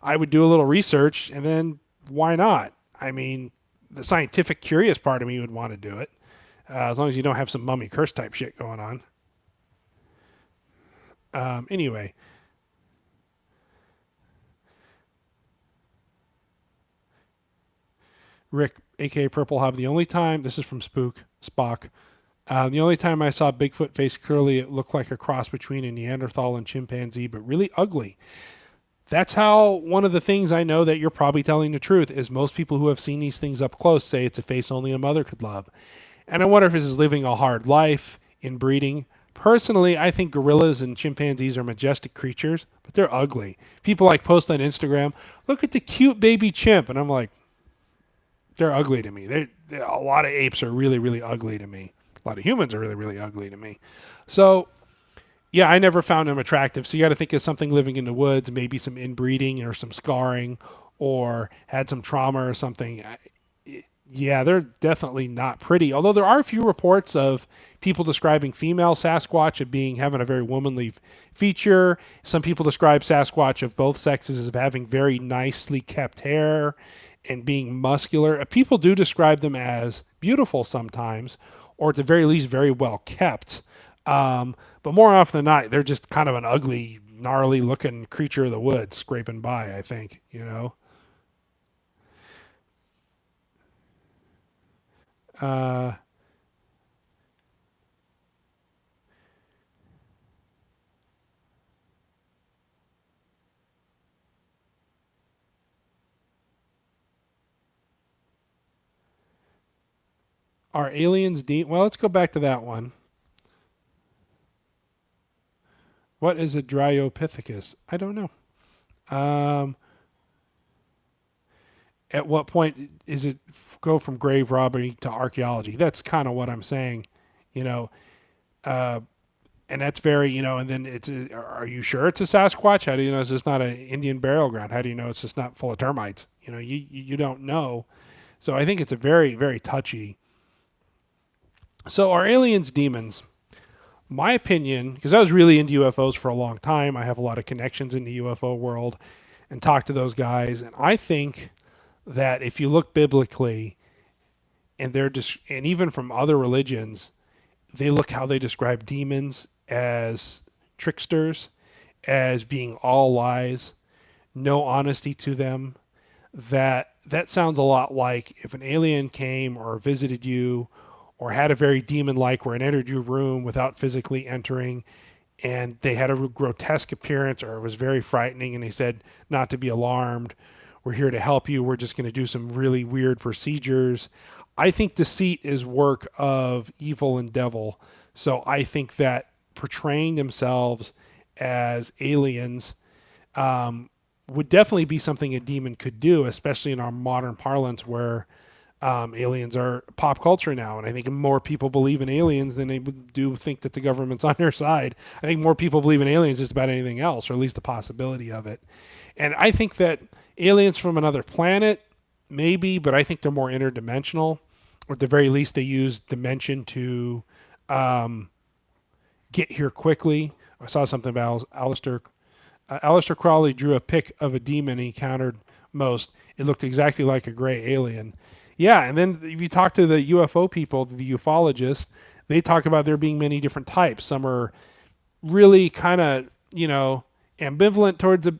I would do a little research, and then why not? I mean, the scientific curious part of me would want to do it. As long as you don't have some mummy curse type shit going on. Anyway. Rick, aka Purple Hob, this is from Spock. The only time I saw Bigfoot face clearly, it looked like a cross between a Neanderthal and chimpanzee, but really ugly. That's how, one of the things I know that you're probably telling the truth is most people who have seen these things up close say it's a face only a mother could love. And I wonder if this is living a hard life, inbreeding. Personally, I think gorillas and chimpanzees are majestic creatures, but they're ugly. People like post on Instagram, look at the cute baby chimp. And I'm like, they're ugly to me. A lot of apes are really, really ugly to me. A lot of humans are really, really ugly to me. So, yeah, I never found them attractive. So you got to think of something living in the woods, maybe some inbreeding or some scarring or had some trauma or something. Yeah, they're definitely not pretty. Although there are a few reports of people describing female Sasquatch of being having a very womanly feature. Some people describe Sasquatch of both sexes as having very nicely kept hair and being muscular. People do describe them as beautiful sometimes, or at the very least, very well kept. But more often than not, they're just kind of an ugly, gnarly looking creature of the woods scraping by, I think, you know. Uh, are aliens well, let's go back to that one. What is a Dryopithecus? I don't know. Um, at what point is it go from grave robbery to archaeology? That's kind of what I'm saying, you know. Uh, and that's very, and then are you sure it's a Sasquatch? How do you know it's just not an Indian burial ground? How do you know it's just not full of termites? You don't know. So I think it's a very, very touchy. So are aliens demons? My opinion, because I was really into UFOs for a long time, I have a lot of connections in the UFO world and talk to those guys. And I think that if you look biblically, and and even from other religions, they look how they describe demons as tricksters, as being all lies, no honesty to them. That sounds a lot like if an alien came or visited you or had a very demon like where it entered your room without physically entering and they had a grotesque appearance or it was very frightening and they said not to be alarmed. We're here to help you. We're just going to do some really weird procedures. I think deceit is work of evil and devil. So I think that portraying themselves as aliens would definitely be something a demon could do, especially in our modern parlance where aliens are pop culture now. And I think more people believe in aliens than they do think that the government's on their side. I think more people believe in aliens just about anything else, or at least the possibility of it. And I think that aliens from another planet, maybe, but I think they're more interdimensional. Or at the very least, they use dimension to um, get here quickly. I saw something about Alistair. Alistair Crowley drew a pic of a demon he encountered most. It looked exactly like a gray alien. Yeah, and then if you talk to the UFO people, the ufologists, they talk about there being many different types. Some are really kind of, ambivalent towards the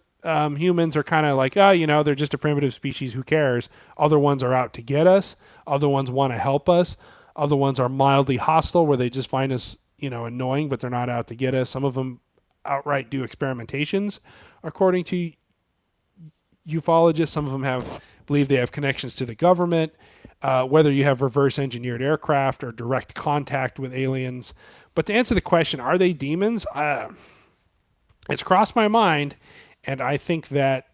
humans, are kind of like, oh, they're just a primitive species. Who cares? Other ones are out to get us. Other ones want to help us. Other ones are mildly hostile, where they just find us, annoying, but they're not out to get us. Some of them outright do experimentations, according to ufologists. Some of them believe they have connections to the government. Whether you have reverse engineered aircraft or direct contact with aliens. But to answer the question, are they demons? It's crossed my mind, and I think that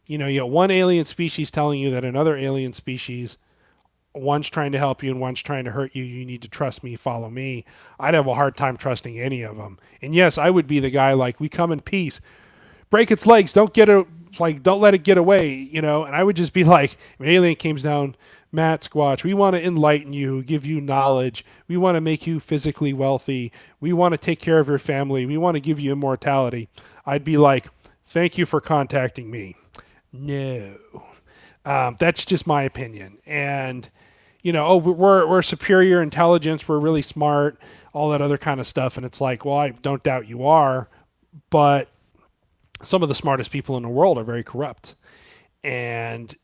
you got one alien species telling you that another alien species, one's trying to help you and one's trying to hurt you. You need to trust me, follow me. I'd have a hard time trusting any of them. And yes, I would be the guy like, we come in peace, break its legs, don't let it get away, And I would just be like, if an alien comes down, Matt Squatch, we want to enlighten you, give you knowledge. We want to make you physically wealthy. We want to take care of your family. We want to give you immortality. I'd be like, thank you for contacting me. No. That's just my opinion. And, oh, we're superior intelligence. We're really smart, all that other kind of stuff. And it's like, well, I don't doubt you are, but some of the smartest people in the world are very corrupt. And,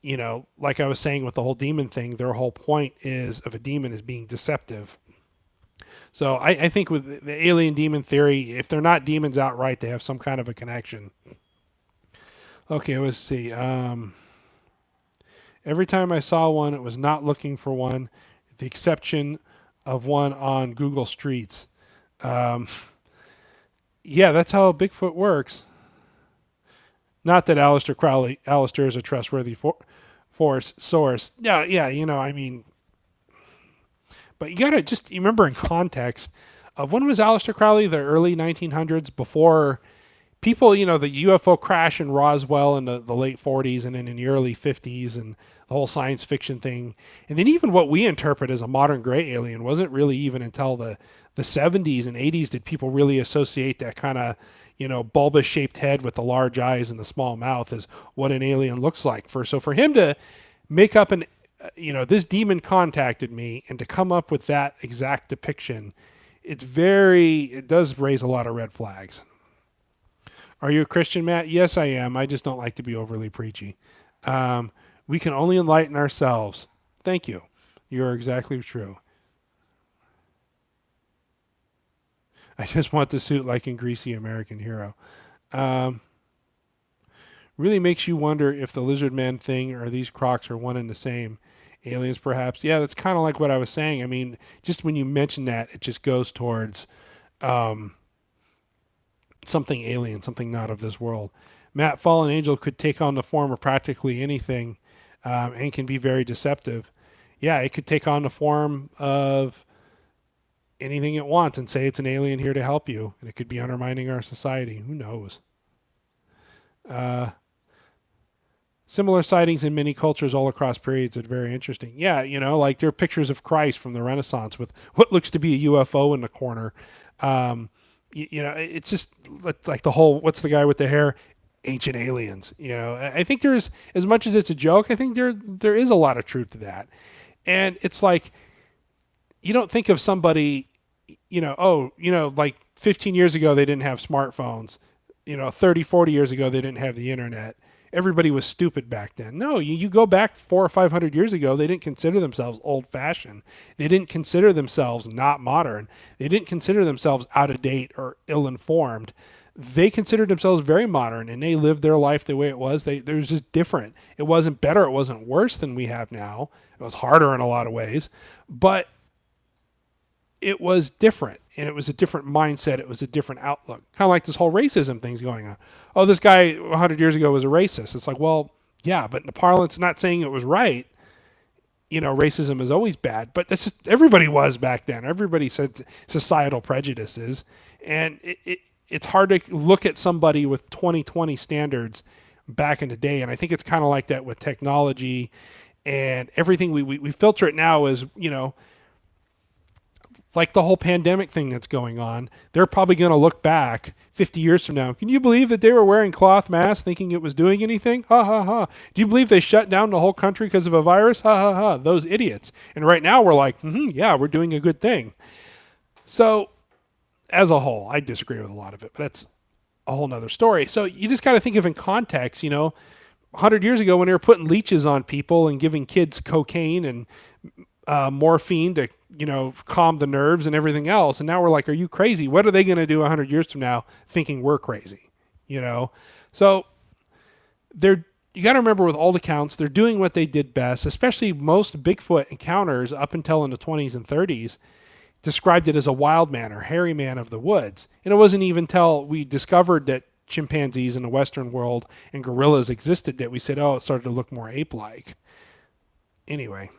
like I was saying with the whole demon thing, their whole point is of a demon is being deceptive. So I think with the alien demon theory, if they're not demons outright, they have some kind of a connection. Okay, let's see. Every time I saw one, it was not looking for one, with the exception of one on Google Streets. Um, yeah, that's how Bigfoot works. Not that Alistair is a trustworthy source. Yeah, yeah, but you gotta just remember in context of when was Alistair Crowley, the early 1900s, before people, the UFO crash in Roswell in the late 40s and then in the early 50s and the whole science fiction thing. And then even what we interpret as a modern gray alien wasn't really even until the 70s and 80s did people really associate that kind of, bulbous shaped head with the large eyes and the small mouth as what an alien looks like. For him to make up this demon contacted me and to come up with that exact depiction, it does raise a lot of red flags. Are you a Christian, Matt? Yes, I am. I just don't like to be overly preachy. We can only enlighten ourselves. Thank you. You're exactly true. I just want the suit like in Greasy American Hero. Um, really makes you wonder if the lizard man thing or these crocs are one and the same. Aliens, perhaps. Yeah, that's kind of like what I was saying. I mean, just when you mention that, it just goes towards um, something alien, something not of this world. Matt, fallen angel could take on the form of practically anything, and can be very deceptive. Yeah, it could take on the form of anything it wants and say it's an alien here to help you, and it could be undermining our society. Who knows? Uh, Similar sightings in many cultures all across periods are very interesting. Yeah, like there are pictures of Christ from the Renaissance with what looks to be a UFO in the corner. Um, it's just like the whole what's the guy with the hair? Ancient aliens. I think there's, as much as it's a joke, I think there is a lot of truth to that. And it's like you don't think of somebody, like 15 years ago they didn't have smartphones. 30, 40 years ago they didn't have the internet. Everybody was stupid back then. No, you go back 400 or 500 years ago, they didn't consider themselves old fashioned. They didn't consider themselves not modern. They didn't consider themselves out of date or ill informed. They considered themselves very modern, and they lived their life the way it was. It was just different. It wasn't better. It wasn't worse than we have now. It was harder in a lot of ways, but it was different, and it was a different mindset. It was a different outlook. Kind of like this whole racism thing's going on. Oh, this guy 100 years ago was a racist. It's like, well, yeah, but in the parlance, not saying it was right. Racism is always bad, but that's just, everybody was back then. Everybody said societal prejudices, and it's hard to look at somebody with 2020 standards back in the day. And I think it's kind of like that with technology and everything. We filter it now as, like the whole pandemic thing that's going on. They're probably going to look back 50 years from now. Can you believe that they were wearing cloth masks thinking it was doing anything? Ha ha ha. Do you believe they shut down the whole country because of a virus? Ha ha ha. Those idiots. And right now we're like, yeah, we're doing a good thing. So as a whole, I disagree with a lot of it, but that's a whole nother story. So you just got to think of in context, 100 years ago when they were putting leeches on people and giving kids cocaine and morphine to calm the nerves and everything else. And now we're like, are you crazy? What are they going to do 100 years from now thinking we're crazy? So you got to remember, with all accounts, they're doing what they did best. Especially most Bigfoot encounters up until in the 20s and 30s described it as a wild man or hairy man of the woods. And it wasn't even until we discovered that chimpanzees in the Western world and gorillas existed that we said, oh, it started to look more ape-like. Anyway.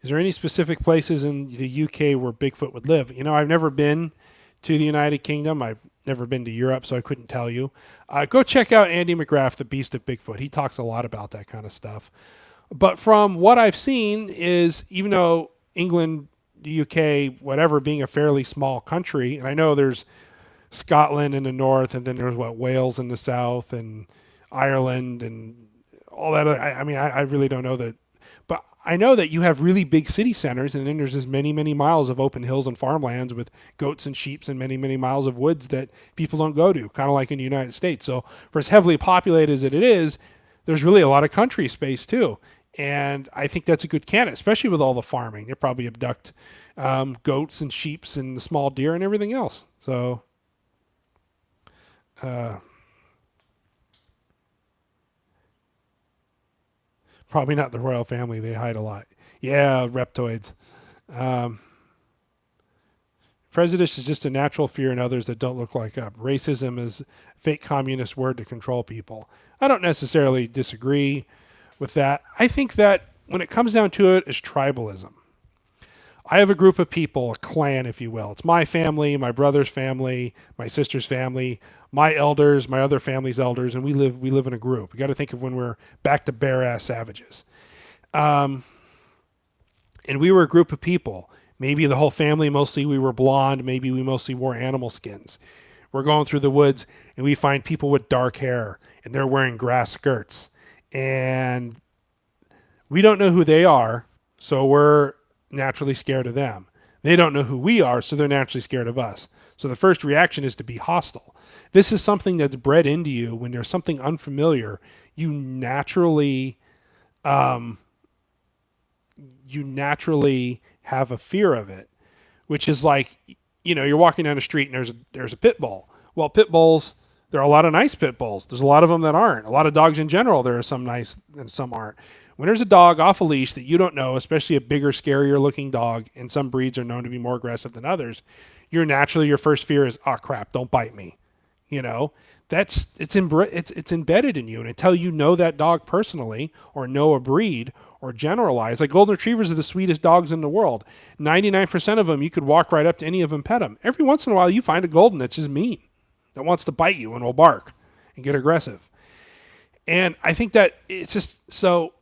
Is there any specific places in the UK where Bigfoot would live? I've never been to the United Kingdom. I've never been to Europe, so I couldn't tell you. Go check out Andy McGrath, The Beast of Bigfoot. He talks a lot about that kind of stuff. But from what I've seen is, even though England, the UK, whatever, being a fairly small country, and I know there's Scotland in the north, and then there's Wales in the south, and Ireland, and all that. I really don't know that. But I know that you have really big city centers, and then there's just many, many miles of open hills and farmlands with goats and sheep and many, many miles of woods that people don't go to, kind of like in the United States. So for as heavily populated as it is, there's really a lot of country space too. And I think that's a good candidate, especially with all the farming. They probably abduct goats and sheep and the small deer and everything else. So probably not the royal family. They hide a lot. Yeah, reptoids. Prejudice is just a natural fear in others that don't look like us. Racism is a fake communist word to control people. I don't necessarily disagree with that. I think that when it comes down to it, is tribalism. I have a group of people, a clan, if you will. It's my family, my brother's family, my sister's family, my elders, my other family's elders, and we live in a group. We got to think of when we're back to bare ass savages. Um, and we were a group of people. Maybe the whole family, mostly we were blonde. Maybe we mostly wore animal skins. We're going through the woods and we find people with dark hair and they're wearing grass skirts. And we don't know who they are, so we're naturally scared of them. They don't know who we are, so they're naturally scared of us. So the first reaction is to be hostile. This is something that's bred into you when there's something unfamiliar. You naturally, um, you naturally have a fear of it, which is like, you're walking down the street and there's a pit bull. Well, pit bulls, there are a lot of nice pit bulls. There's a lot of them that aren't. A lot of dogs in general, there are some nice and some aren't. When there's a dog off a leash that you don't know, especially a bigger, scarier looking dog, and some breeds are known to be more aggressive than others, your first fear is, oh crap, don't bite me. You know, it's embedded in you, and until you know that dog personally, or know a breed, or generalize, like golden retrievers are the sweetest dogs in the world. 99% of them, you could walk right up to any of them, pet them. Every once in a while, you find a golden that's just mean, that wants to bite you and will bark and get aggressive. And I think that it's just so,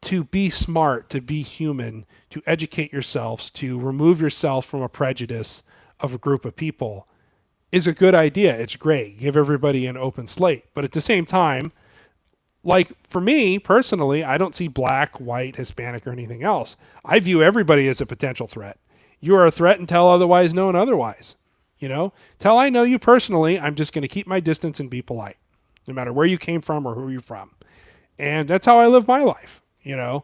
to be smart, to be human, to educate yourselves, to remove yourself from a prejudice of a group of people is a good idea. It's great. Give everybody an open slate. But at the same time, like for me personally, I don't see black, white, Hispanic, or anything else. I view everybody as a potential threat. You are a threat until otherwise known otherwise. Till I know you personally, I'm just going to keep my distance and be polite, no matter where you came from or who you're from. And that's how I live my life, And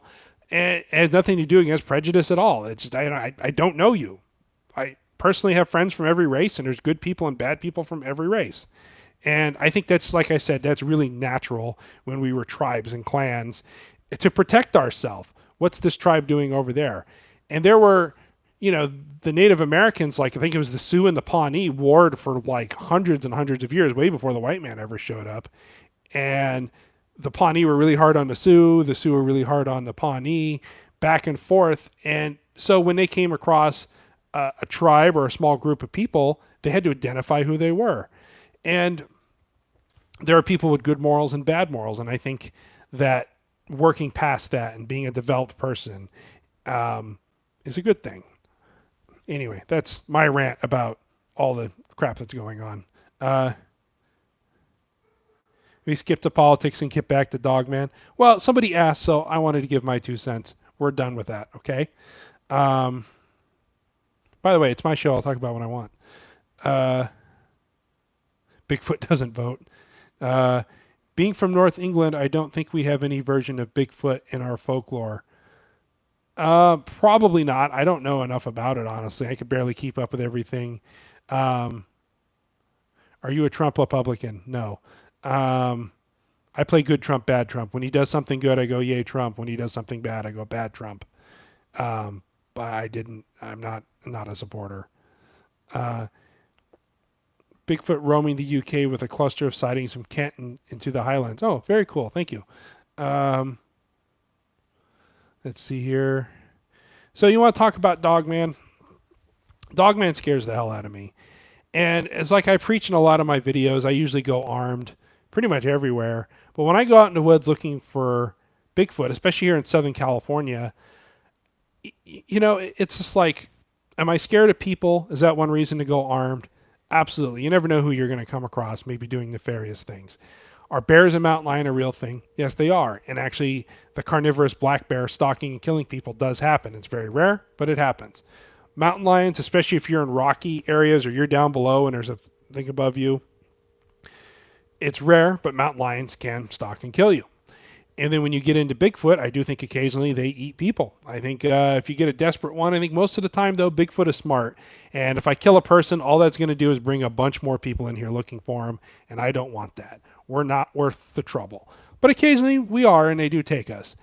it has nothing to do against prejudice at all. It's just, I don't know you. I personally have friends from every race, and there's good people and bad people from every race. And I think that's, like I said, that's really natural when we were tribes and clans to protect ourselves. What's this tribe doing over there? And there were, the Native Americans, like I think it was the Sioux and the Pawnee, warred for like hundreds and hundreds of years, way before the white man ever showed up. And the Pawnee were really hard on the Sioux were really hard on the Pawnee, back and forth. And so when they came across a tribe or a small group of people, they had to identify who they were. And there are people with good morals and bad morals. And I think that working past that and being a developed person is a good thing. Anyway, that's my rant about all the crap that's going on. We skip to politics and get back to Dogman. Well, somebody asked, so I wanted to give my 2 cents. We're done with that, okay? By the way, it's my show. I'll talk about what I want. Bigfoot doesn't vote. Being from North England, I don't think we have any version of Bigfoot in our folklore. Probably not. I don't know enough about it, honestly. I could barely keep up with everything. Are you a Trump Republican? No. I play good Trump, bad Trump. When he does something good, I go, yay, Trump. When he does something bad, I go, bad Trump. But I'm not a supporter. Bigfoot roaming the UK with a cluster of sightings from Kent into the Highlands. Oh, very cool. Thank you. Let's see here. So you want to talk about Dogman? Dogman scares the hell out of me. And it's like I preach in a lot of my videos. I usually go armed pretty much everywhere. But when I go out in the woods looking for Bigfoot, especially here in Southern California, it's just like, am I scared of people? Is that one reason to go armed? Absolutely. You never know who you're going to come across, maybe doing nefarious things. Are bears and mountain lion a real thing? Yes, they are. And actually, the carnivorous black bear stalking and killing people does happen. It's very rare, but it happens. Mountain lions, especially if you're in rocky areas or you're down below and there's a thing above you, it's rare, but mountain lions can stalk and kill you. And then when you get into Bigfoot, I do think occasionally they eat people. I think if you get a desperate one, I think most of the time, though, Bigfoot is smart. And if I kill a person, all that's going to do is bring a bunch more people in here looking for him. And I don't want that. We're not worth the trouble. But occasionally we are, and they do take us.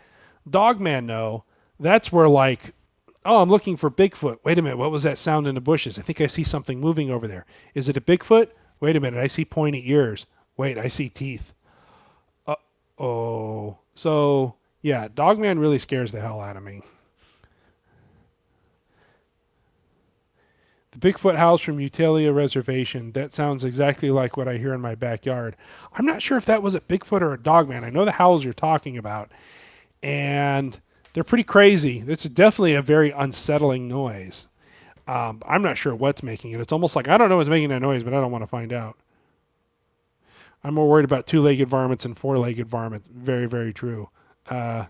Dogman, no. That's where like, oh, I'm looking for Bigfoot. Wait a minute. What was that sound in the bushes? I think I see something moving over there. Is it a Bigfoot? Wait a minute. I see pointy ears. Wait, I see teeth. Oh, so yeah, Dogman really scares the hell out of me. The Bigfoot house from Utilia Reservation. That sounds exactly like what I hear in my backyard. I'm not sure if that was a Bigfoot or a Dogman. I know the howls you're talking about, and they're pretty crazy. It's definitely a very unsettling noise. I'm not sure what's making it. It's almost like I don't know what's making that noise, but I don't want to find out. I'm more worried about two-legged varmints and four-legged varmints. Very, very true. Uh,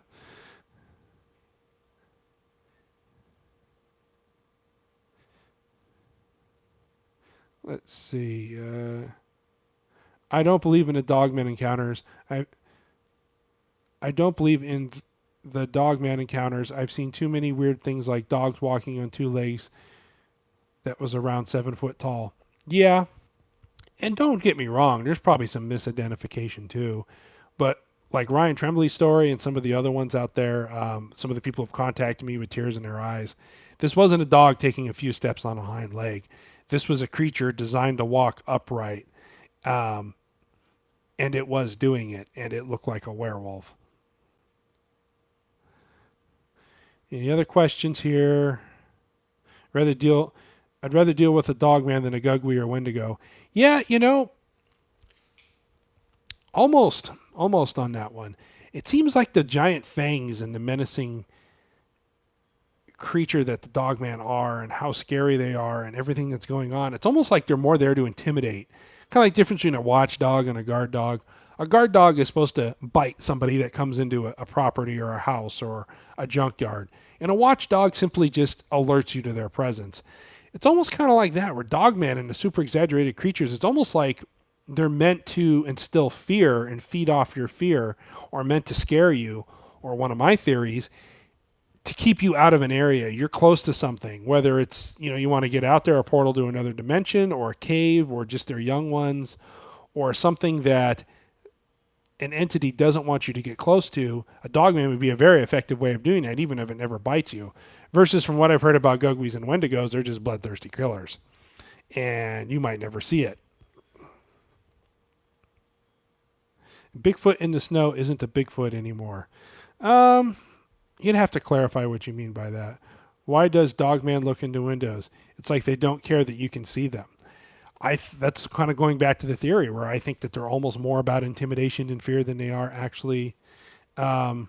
let's see. I don't believe in the dogman encounters. I don't believe in the dogman encounters. I've seen too many weird things like dogs walking on two legs that was around 7 foot tall. Yeah, and don't get me wrong. There's probably some misidentification too, but like Ryan Tremblay's story and some of the other ones out there, some of the people have contacted me with tears in their eyes. This wasn't a dog taking a few steps on a hind leg. This was a creature designed to walk upright, um, and it was doing it, and it looked like a werewolf. Any other questions here? Rather deal, I'd rather deal with a dogman than a gugwe or wendigo. Yeah, almost on that one. It seems like the giant fangs and the menacing creature that the dogman are and how scary they are and everything that's going on. It's almost like they're more there to intimidate. Kind of like the difference between a watchdog and a guard dog. A guard dog is supposed to bite somebody that comes into a property or a house or a junkyard. And a watchdog simply just alerts you to their presence. It's almost kind of like that, where dogman and the super exaggerated creatures, it's almost like they're meant to instill fear and feed off your fear, or meant to scare you, or one of my theories, to keep you out of an area. You're close to something, whether it's, you want to get out there, a portal to another dimension, or a cave, or just their young ones, or something that an entity doesn't want you to get close to. A dogman would be a very effective way of doing that, even if it never bites you. Versus from what I've heard about gugwees and wendigos, they're just bloodthirsty killers. And you might never see it. Bigfoot in the snow isn't a Bigfoot anymore. Um, You'd have to clarify what you mean by that. Why does Dogman look into windows? It's like they don't care that you can see them. That's kind of going back to the theory where I think that they're almost more about intimidation and fear than they are actually, um,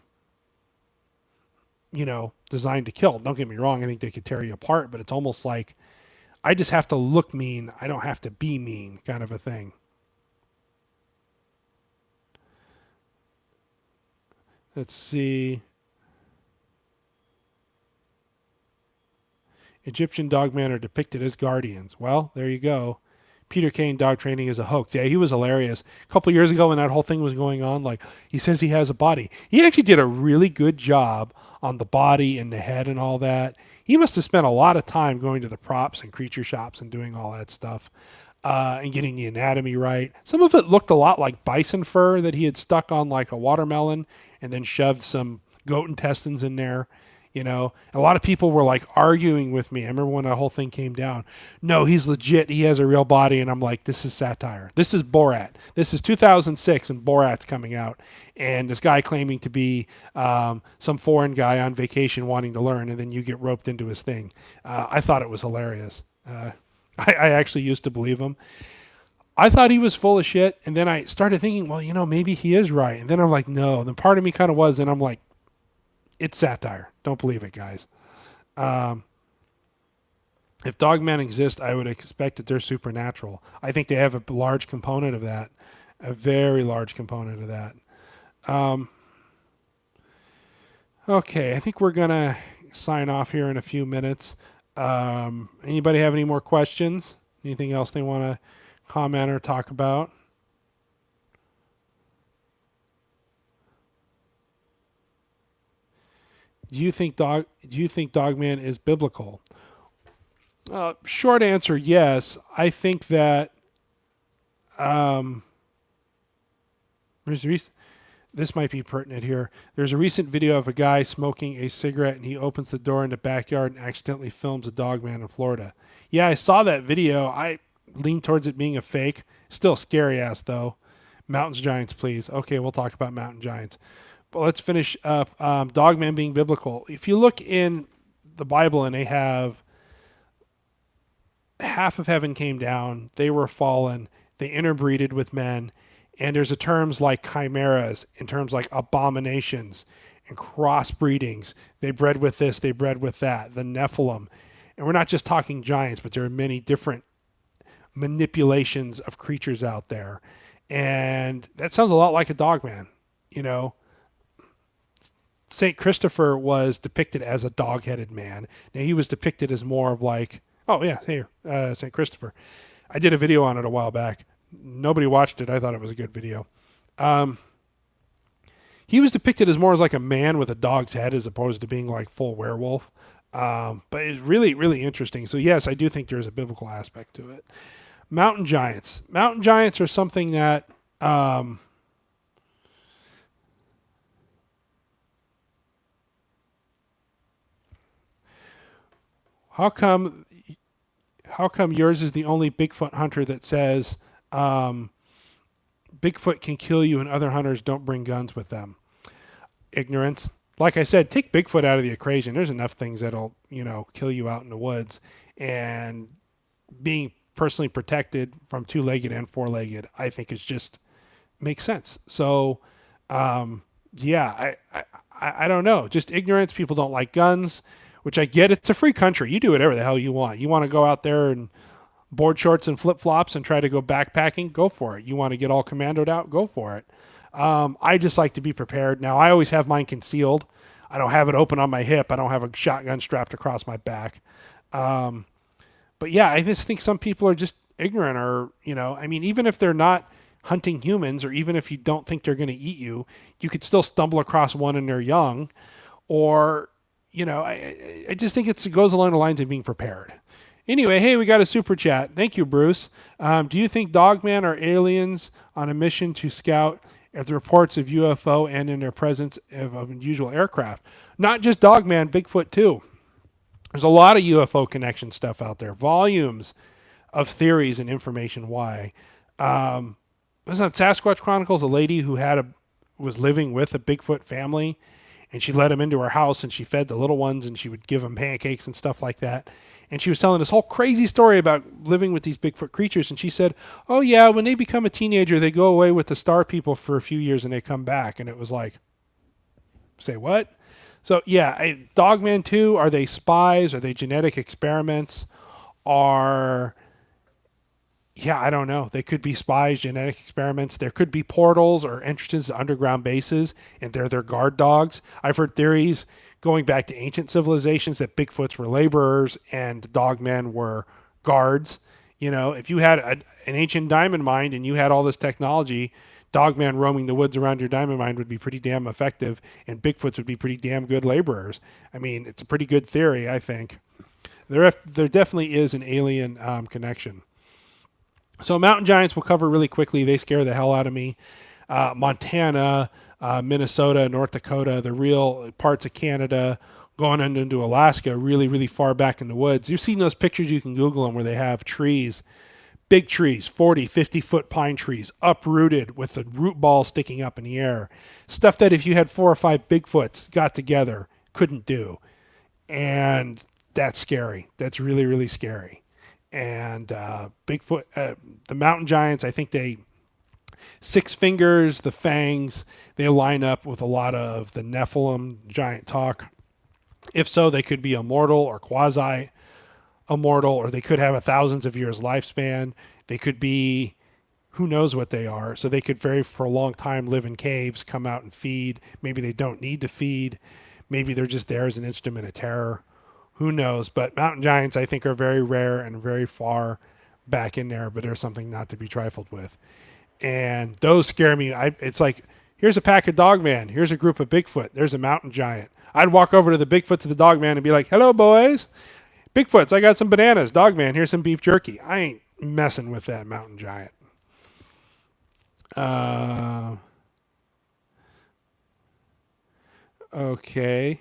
designed to kill. Don't get me wrong. I think they could tear you apart, but it's almost like I just have to look mean. I don't have to be mean, kind of a thing. Let's see. Egyptian dogmen are depicted as guardians. Well, there you go. Peter Kane dog training is a hoax. Yeah, he was hilarious. A couple years ago when that whole thing was going on, like he says he has a body. He actually did a really good job on the body and the head and all that. He must have spent a lot of time going to the props and creature shops and doing all that stuff, and getting the anatomy right. Some of it looked a lot like bison fur that he had stuck on like a watermelon and then shoved some goat intestines in there. A lot of people were like arguing with me. I remember when that whole thing came down. No, he's legit. He has a real body. And I'm like, this is satire. This is Borat. This is 2006 and Borat's coming out. And this guy claiming to be some foreign guy on vacation wanting to learn. And then you get roped into his thing. I thought it was hilarious. I actually used to believe him. I thought he was full of shit. And then I started thinking, well, maybe he is right. And then I'm like, no. And then part of me kind of was. And I'm like, it's satire. Don't believe it, guys. Um, if dogmen exist, I would expect that they're supernatural. I think they have a large component of that, a very large component of that. Um, okay, I think we're gonna sign off here in a few minutes. Anybody have any more questions? Anything else they want to comment or talk about? Do you think Dogman is biblical? Short answer, yes. I think that um, there's this might be pertinent here. There's a recent video of a guy smoking a cigarette and he opens the door in the backyard and accidentally films a dogman in Florida. Yeah, I saw that video. I lean towards it being a fake. Still scary ass though. Mountains giants, please. Okay, we'll talk about mountain giants. But let's finish up. Dogman being biblical. If you look in the Bible and they have half of heaven came down. They were fallen. They interbreeded with men. And there's a terms like chimeras and terms like abominations and crossbreedings. They bred with this, they bred with that, the Nephilim. And we're not just talking giants, but there are many different manipulations of creatures out there. And that sounds a lot like a Dogman. You know, St. Christopher was depicted as a dog-headed man. Now, he was depicted as more of like, oh, yeah, here, St. Christopher. I did a video on it a while back. Nobody watched it. I thought it was a good video. He was depicted as more as like a man with a dog's head as opposed to being like full werewolf. But it's really, really interesting. So, yes, I do think there's a biblical aspect to it. Mountain giants. Mountain giants are something that how come yours is the only Bigfoot hunter that says Bigfoot can kill you and other hunters don't bring guns with them? Ignorance. Like I said, take Bigfoot out of the equation. There's enough things that'll, kill you out in the woods. And being personally protected from two-legged and four-legged, I think is just makes sense. So, yeah, I don't know. Just ignorance. People don't like guns, which I get. It's a free country. You do whatever the hell you want. You want to go out there and board shorts and flip-flops and try to go backpacking, go for it. You want to get all commandoed out, go for it. I just like to be prepared. Now, I always have mine concealed. I don't have it open on my hip. I don't have a shotgun strapped across my back. But yeah, I just think some people are just ignorant or, even if they're not hunting humans or even if you don't think they're going to eat you, you could still stumble across one and they're young or, I just think it goes along the lines of being prepared. Anyway, hey, we got a super chat. Thank you, Bruce. Do you think Dogman are aliens on a mission to scout if the reports of UFO and in their presence of unusual aircraft? Not just Dogman, Bigfoot too. There's a lot of UFO connection stuff out there. Volumes of theories and information why. Was on Sasquatch Chronicles a lady who was living with a Bigfoot family, and she let them into her house and she fed the little ones and she would give them pancakes and stuff like that. And she was telling this whole crazy story about living with these Bigfoot creatures. And she said, oh yeah, when they become a teenager, they go away with the star people for a few years and they come back. And it was like, say what? So yeah, Dogman 2, are they spies? Are they genetic experiments? I don't know. They could be spies, genetic experiments. There could be portals or entrances to underground bases, and they're their guard dogs. I've heard theories going back to ancient civilizations that Bigfoots were laborers and Dogmen were guards. If you had an ancient diamond mine and you had all this technology, Dogman roaming the woods around your diamond mine would be pretty damn effective, and Bigfoots would be pretty damn good laborers. I mean, it's a pretty good theory, I think. There definitely is an alien connection. So mountain giants we'll cover really quickly. They scare the hell out of me. Montana, Minnesota, North Dakota, the real parts of Canada, going into Alaska, really, really far back in the woods. You've seen those pictures, you can Google them, where they have trees, big trees, 40, 50-foot pine trees, uprooted with the root ball sticking up in the air. Stuff that if you had 4 or 5 Bigfoots got together, couldn't do. And that's scary. That's really, really scary. And Bigfoot, the mountain giants, I think 6 fingers, the fangs, they line up with a lot of the Nephilim giant talk. If so, they could be immortal or quasi-immortal, or they could have thousands of years lifespan. They could be, who knows what they are. So they could for a long time live in caves, come out and feed. Maybe they don't need to feed. Maybe they're just there as an instrument of terror. Who knows? But mountain giants, I think, are very rare and very far back in there, but they're something not to be trifled with. And those scare me. It's like, here's a pack of Dogman. Here's a group of Bigfoot. There's a mountain giant. I'd walk over to the Bigfoot to the Dogman and be like, hello, boys. Bigfoots, I got some bananas. Dogman, here's some beef jerky. I ain't messing with that mountain giant. Okay.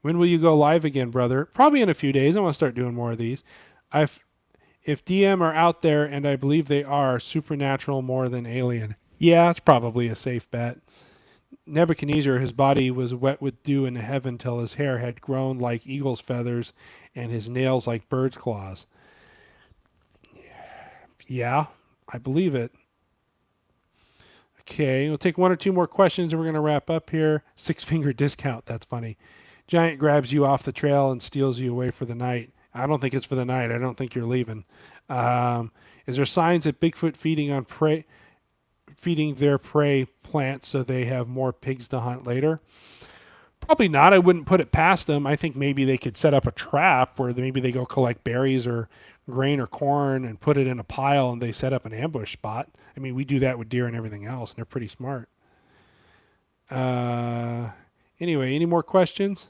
When will you go live again, brother? Probably in a few days. I want to start doing more of these. If DM are out there, and I believe they are, supernatural more than alien. Yeah, it's probably a safe bet. Nebuchadnezzar, his body was wet with dew in heaven till his hair had grown like eagle's feathers and his nails like bird's claws. Yeah, I believe it. Okay, we'll take one or two more questions and we're going to wrap up here. Six finger discount. That's funny. Giant grabs you off the trail and steals you away for the night. I don't think it's for the night. I don't think you're leaving. Um, is there signs that Bigfoot feeding their prey plants so they have more pigs to hunt later? Probably not. I wouldn't put it past them. I think maybe they could set up a trap where maybe they go collect berries or grain or corn and put it in a pile and they set up an ambush spot. I mean, we do that with deer and everything else, and they're pretty smart. Uh, anyway, any more questions?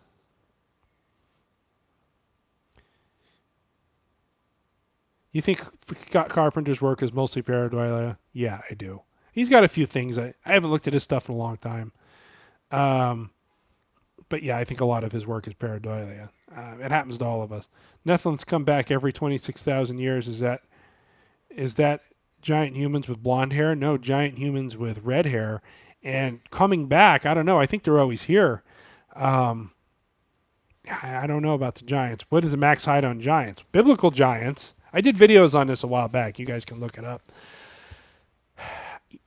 You think Scott Carpenter's work is mostly pareidolia? Yeah, I do. He's got a few things. I haven't looked at his stuff in a long time. Um, but yeah, I think a lot of his work is pareidolia. It happens to all of us. Nephilims come back every 26,000 years. Is that giant humans with blonde hair? No, giant humans with red hair. And coming back, I don't know. I think they're always here. Um, I don't know about the giants. What is the max height on giants? Biblical giants. I did videos on this a while back. You guys can look it up.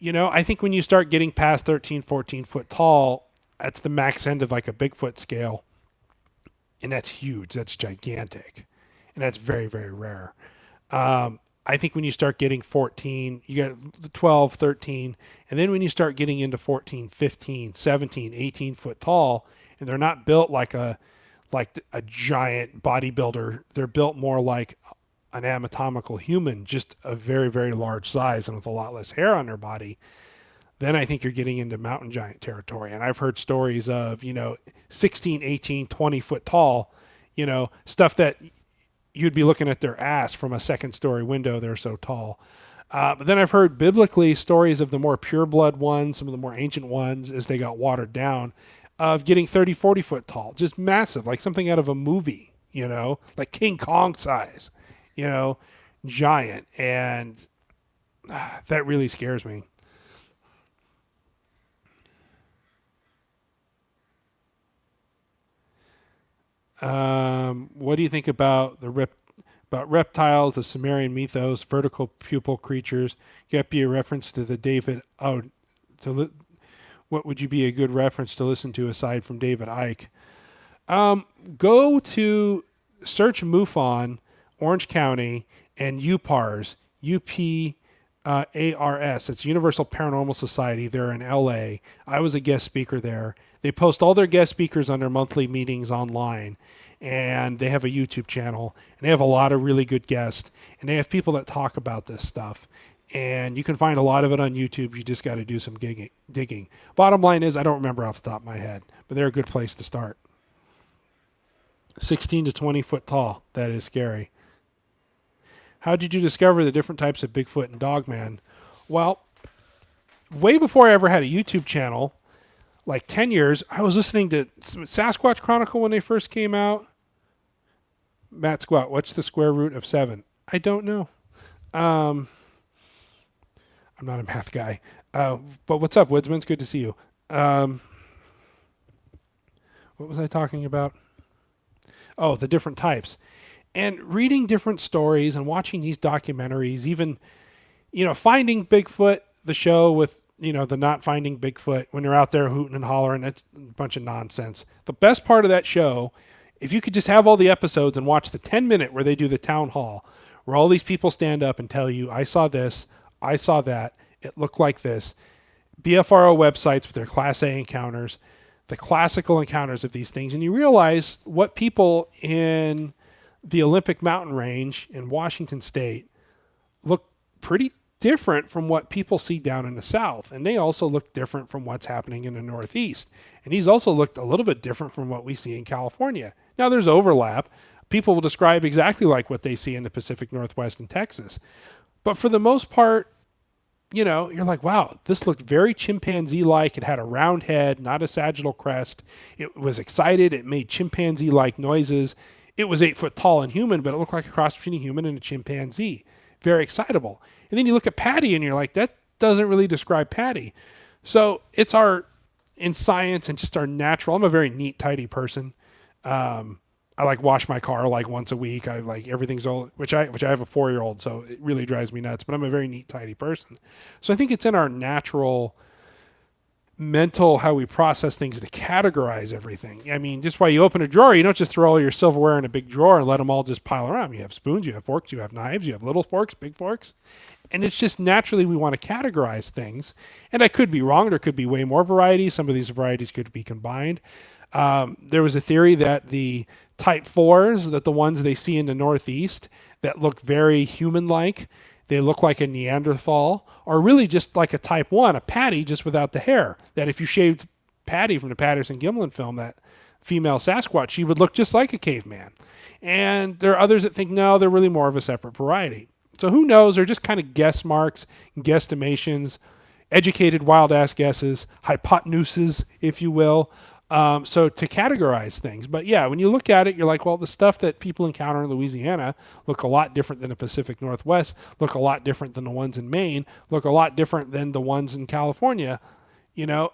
I think when you start getting past 13, 14 foot tall, that's the max end of like a Bigfoot scale. And that's huge. That's gigantic. And that's very, very rare. I think when you start getting 14, you got the 12, 13, and then when you start getting into 14, 15, 17, 18 foot tall, and they're not built like a giant bodybuilder, they're built more like an anatomical human, just a very, very large size and with a lot less hair on their body, then I think you're getting into mountain giant territory. And I've heard stories of, 16, 18, 20 foot tall, stuff that you'd be looking at their ass from a second story window. They're so tall. But then I've heard biblically stories of the more pure blood ones, some of the more ancient ones as they got watered down, of getting 30, 40 foot tall, just massive, like something out of a movie, like King Kong size, you know, giant. And that really scares me. What do you think about about reptiles, the Sumerian mythos, vertical pupil creatures? Get be a reference to the David. Oh, what would you be a good reference to listen to aside from David Icke? Go to search MUFON, Orange County, and UPARS, UPARS. It's Universal Paranormal Society. They're in LA. I was a guest speaker there. They post all their guest speakers on their monthly meetings online, and they have a YouTube channel, and they have a lot of really good guests, and they have people that talk about this stuff. And you can find a lot of it on YouTube. You just got to do some digging. Bottom line is, I don't remember off the top of my head, but they're a good place to start. 16 to 20 foot tall. That is scary. How did you discover the different types of Bigfoot and Dogman? Well, way before I ever had a YouTube channel, like 10 years, I was listening to Sasquatch Chronicle when they first came out. Matt Squat, what's the square root of 7? I don't know. I'm not a math guy. But what's up, Woodsman? It's good to see you. What was I talking about? Oh, the different types. And reading different stories and watching these documentaries, even, Finding Bigfoot, the show with, the not finding Bigfoot, when they're out there hooting and hollering, it's a bunch of nonsense. The best part of that show, if you could just have all the episodes and watch the 10-minute where they do the town hall, where all these people stand up and tell you, I saw this, I saw that, it looked like this. BFRO websites with their Class A encounters, the classical encounters of these things, and you realize what people in the Olympic mountain range in Washington state look pretty different from what people see down in the south. And they also look different from what's happening in the northeast. And these also looked a little bit different from what we see in California. Now there's overlap. People will describe exactly like what they see in the Pacific Northwest and Texas. But for the most part, you're like, wow, this looked very chimpanzee-like. It had a round head, not a sagittal crest. It was excited. It made chimpanzee-like noises. It was 8 foot tall and human, but it looked like a cross between a human and a chimpanzee. Very excitable. And then you look at Patty and you're like, that doesn't really describe Patty. So it's our in science and just our natural. I'm a very neat, tidy person. I like wash my car like once a week. I like everything's all which I have a 4-year-old, so it really drives me nuts. But I'm a very neat, tidy person. So I think it's in our natural mental how we process things to categorize everything. I mean, just while you open a drawer, you don't just throw all your silverware in a big drawer and let them all just pile around. You have spoons, you have forks, you have knives, you have little forks, big forks. And it's just naturally we want to categorize things. And I could be wrong. There could be way more varieties. Some of these varieties could be combined. There was a theory that the type fours, that the ones they see in the Northeast that look very human-like, they look like a Neanderthal, are really just like a type one, a Patty, just without the hair. That if you shaved Patty from the Patterson-Gimlin film, that female Sasquatch, she would look just like a caveman. And there are others that think, no, they're really more of a separate variety. So who knows? They're just kind of guess marks, guesstimations, educated wild ass guesses, hypotenuses, if you will. So to categorize things. But yeah, when you look at it, you're like, well, the stuff that people encounter in Louisiana look a lot different than the Pacific Northwest, look a lot different than the ones in Maine, look a lot different than the ones in California. You know,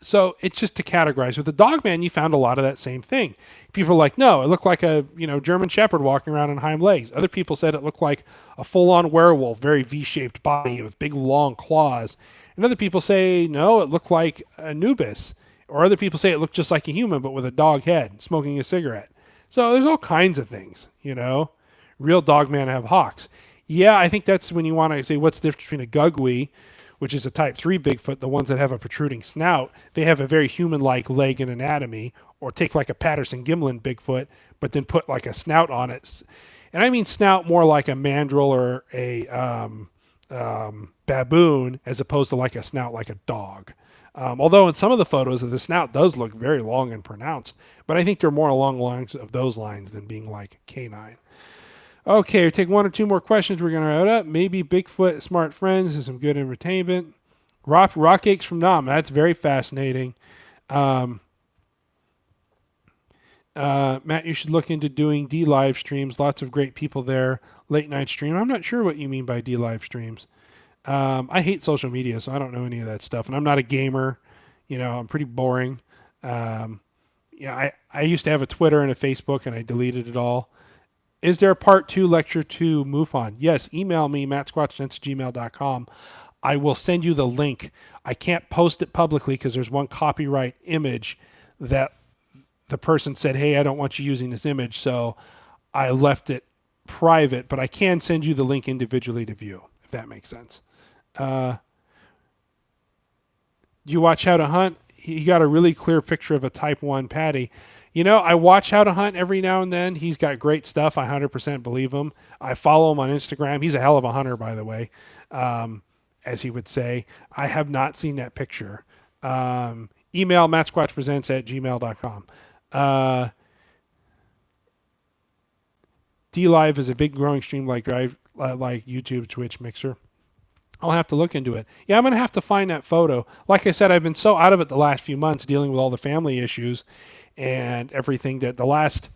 so it's just to categorize. With the Dogman, you found a lot of that same thing. People are like, no, it looked like a German Shepherd walking around on hind legs. Other people said it looked like a full-on werewolf, very V-shaped body with big long claws. And other people say, no, it looked like Anubis. Or other people say it looked just like a human, but with a dog head, smoking a cigarette. So there's all kinds of things, Real Dogman have hawks. Yeah, I think that's when you want to say what's the difference between a Gugwe, which is a type 3 Bigfoot, the ones that have a protruding snout, they have a very human-like leg and anatomy, or take like a Patterson-Gimlin Bigfoot, but then put like a snout on it. And I mean snout more like a mandrill or a baboon, as opposed to like a snout like a dog. Although in some of the photos, the snout does look very long and pronounced, but I think they're more along the lines of those lines than being like canine. Okay, we'll take one or two more questions. We're going to wrap it up. Maybe Bigfoot, Smart Friends, and some good entertainment. Rock Aches from Nam. That's very fascinating. Matt, you should look into doing D-Live streams. Lots of great people there. Late night stream. I'm not sure what you mean by D-Live streams. I hate social media, so I don't know any of that stuff. And I'm not a gamer. I'm pretty boring. I used to have a Twitter and a Facebook, and I deleted it all. Is there a part 2 lecture to MUFON? Yes, email me, mattsquatchsense@gmail.com. I will send you the link. I can't post it publicly because there's one copyright image that the person said, hey, I don't want you using this image, so I left it private, but I can send you the link individually to view, if that makes sense. Do you watch How to Hunt? He got a really clear picture of a type 1 Patty. I watch How to Hunt every now and then. He's got great stuff. I 100% believe him. I follow him on Instagram. He's a hell of a hunter, by the way, as he would say. I have not seen that picture. Email mattsquatchpresents@gmail.com. D-Live is a big growing stream like YouTube, Twitch, Mixer. I'll have to look into it. Yeah, I'm going to have to find that photo. Like I said, I've been so out of it the last few months dealing with all the family issues and everything that the last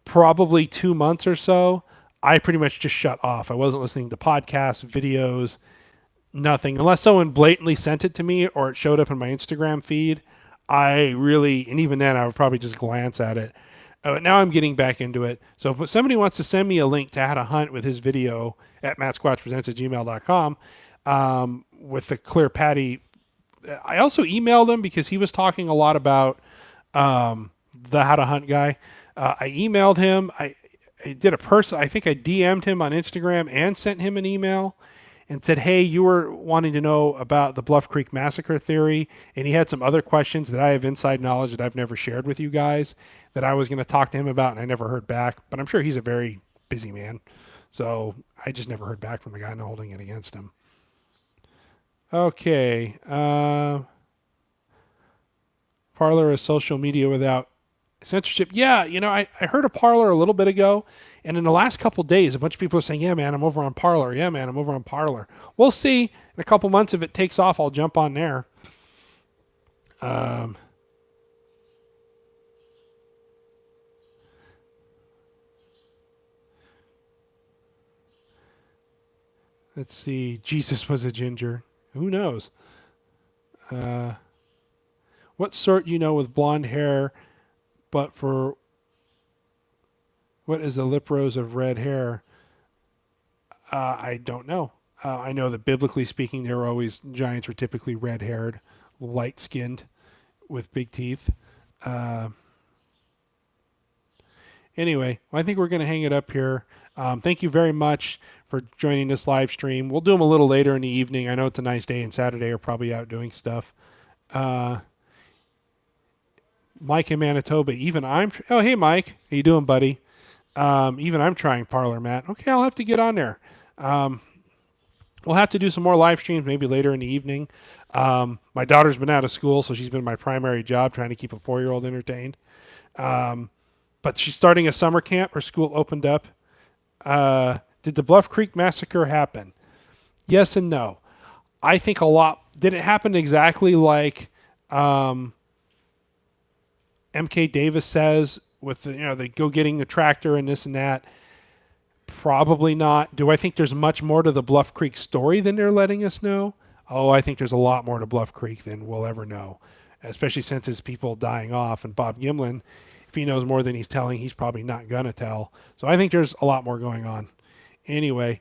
probably 2 months or so, I pretty much just shut off. I wasn't listening to podcasts, videos, nothing. Unless someone blatantly sent it to me or it showed up in my Instagram feed, and even then I would probably just glance at it. Now I'm getting back into it. So if somebody wants to send me a link to How to Hunt with his video at mattsquatchpresents@gmail.com with the clear Patty. I also emailed him because he was talking a lot about the How to Hunt guy. I emailed him. I think I DM'd him on Instagram and sent him an email and said, hey, you were wanting to know about the Bluff Creek Massacre theory, and he had some other questions that I have inside knowledge that I've never shared with you guys that I was going to talk to him about, and I never heard back. But I'm sure he's a very busy man. So I just never heard back from the guy, not holding it against him. Okay. Parler is social media without censorship. Yeah, I heard of Parler a little bit ago, and in the last couple days, a bunch of people are saying, yeah, man, I'm over on Parler. Yeah, man, I'm over on Parler. We'll see. In a couple months, if it takes off, I'll jump on there. Let's see. Jesus was a ginger. Who knows? Uh, what sort you know with blonde hair, but for what is the lip rose of red hair? I don't know. I know that biblically speaking, giants were typically red haired, light skinned, with big teeth. Uh, anyway, I think we're going to hang it up here. Thank you very much for joining this live stream. We'll do them a little later in the evening. I know it's a nice day, and Saturday are probably out doing stuff. Uh, Mike in Manitoba. Oh, hey, Mike. How you doing, buddy? Even I'm trying Parlor, Matt. Okay, I'll have to get on there. Um, we'll have to do some more live streams maybe later in the evening. My daughter's been out of school, so she's been my primary job trying to keep a 4-year-old entertained. But she's starting a summer camp. Her school opened up. Did the Bluff Creek massacre happen? Yes and no. I think a lot. Did it happen exactly like MK Davis says with the go getting the tractor and this and that? Probably not. Do I think there's much more to the Bluff Creek story than they're letting us know? Oh, I think there's a lot more to Bluff Creek than we'll ever know, especially since his people dying off. And Bob Gimlin, if he knows more than he's telling, he's probably not going to tell. So I think there's a lot more going on. Anyway,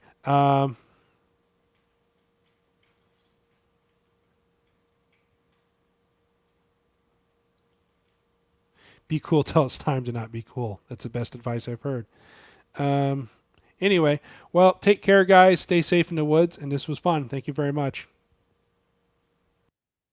be cool till it's time to not be cool. That's the best advice I've heard. Um, anyway, well, take care, guys. Stay safe in the woods. And this was fun. Thank you very much.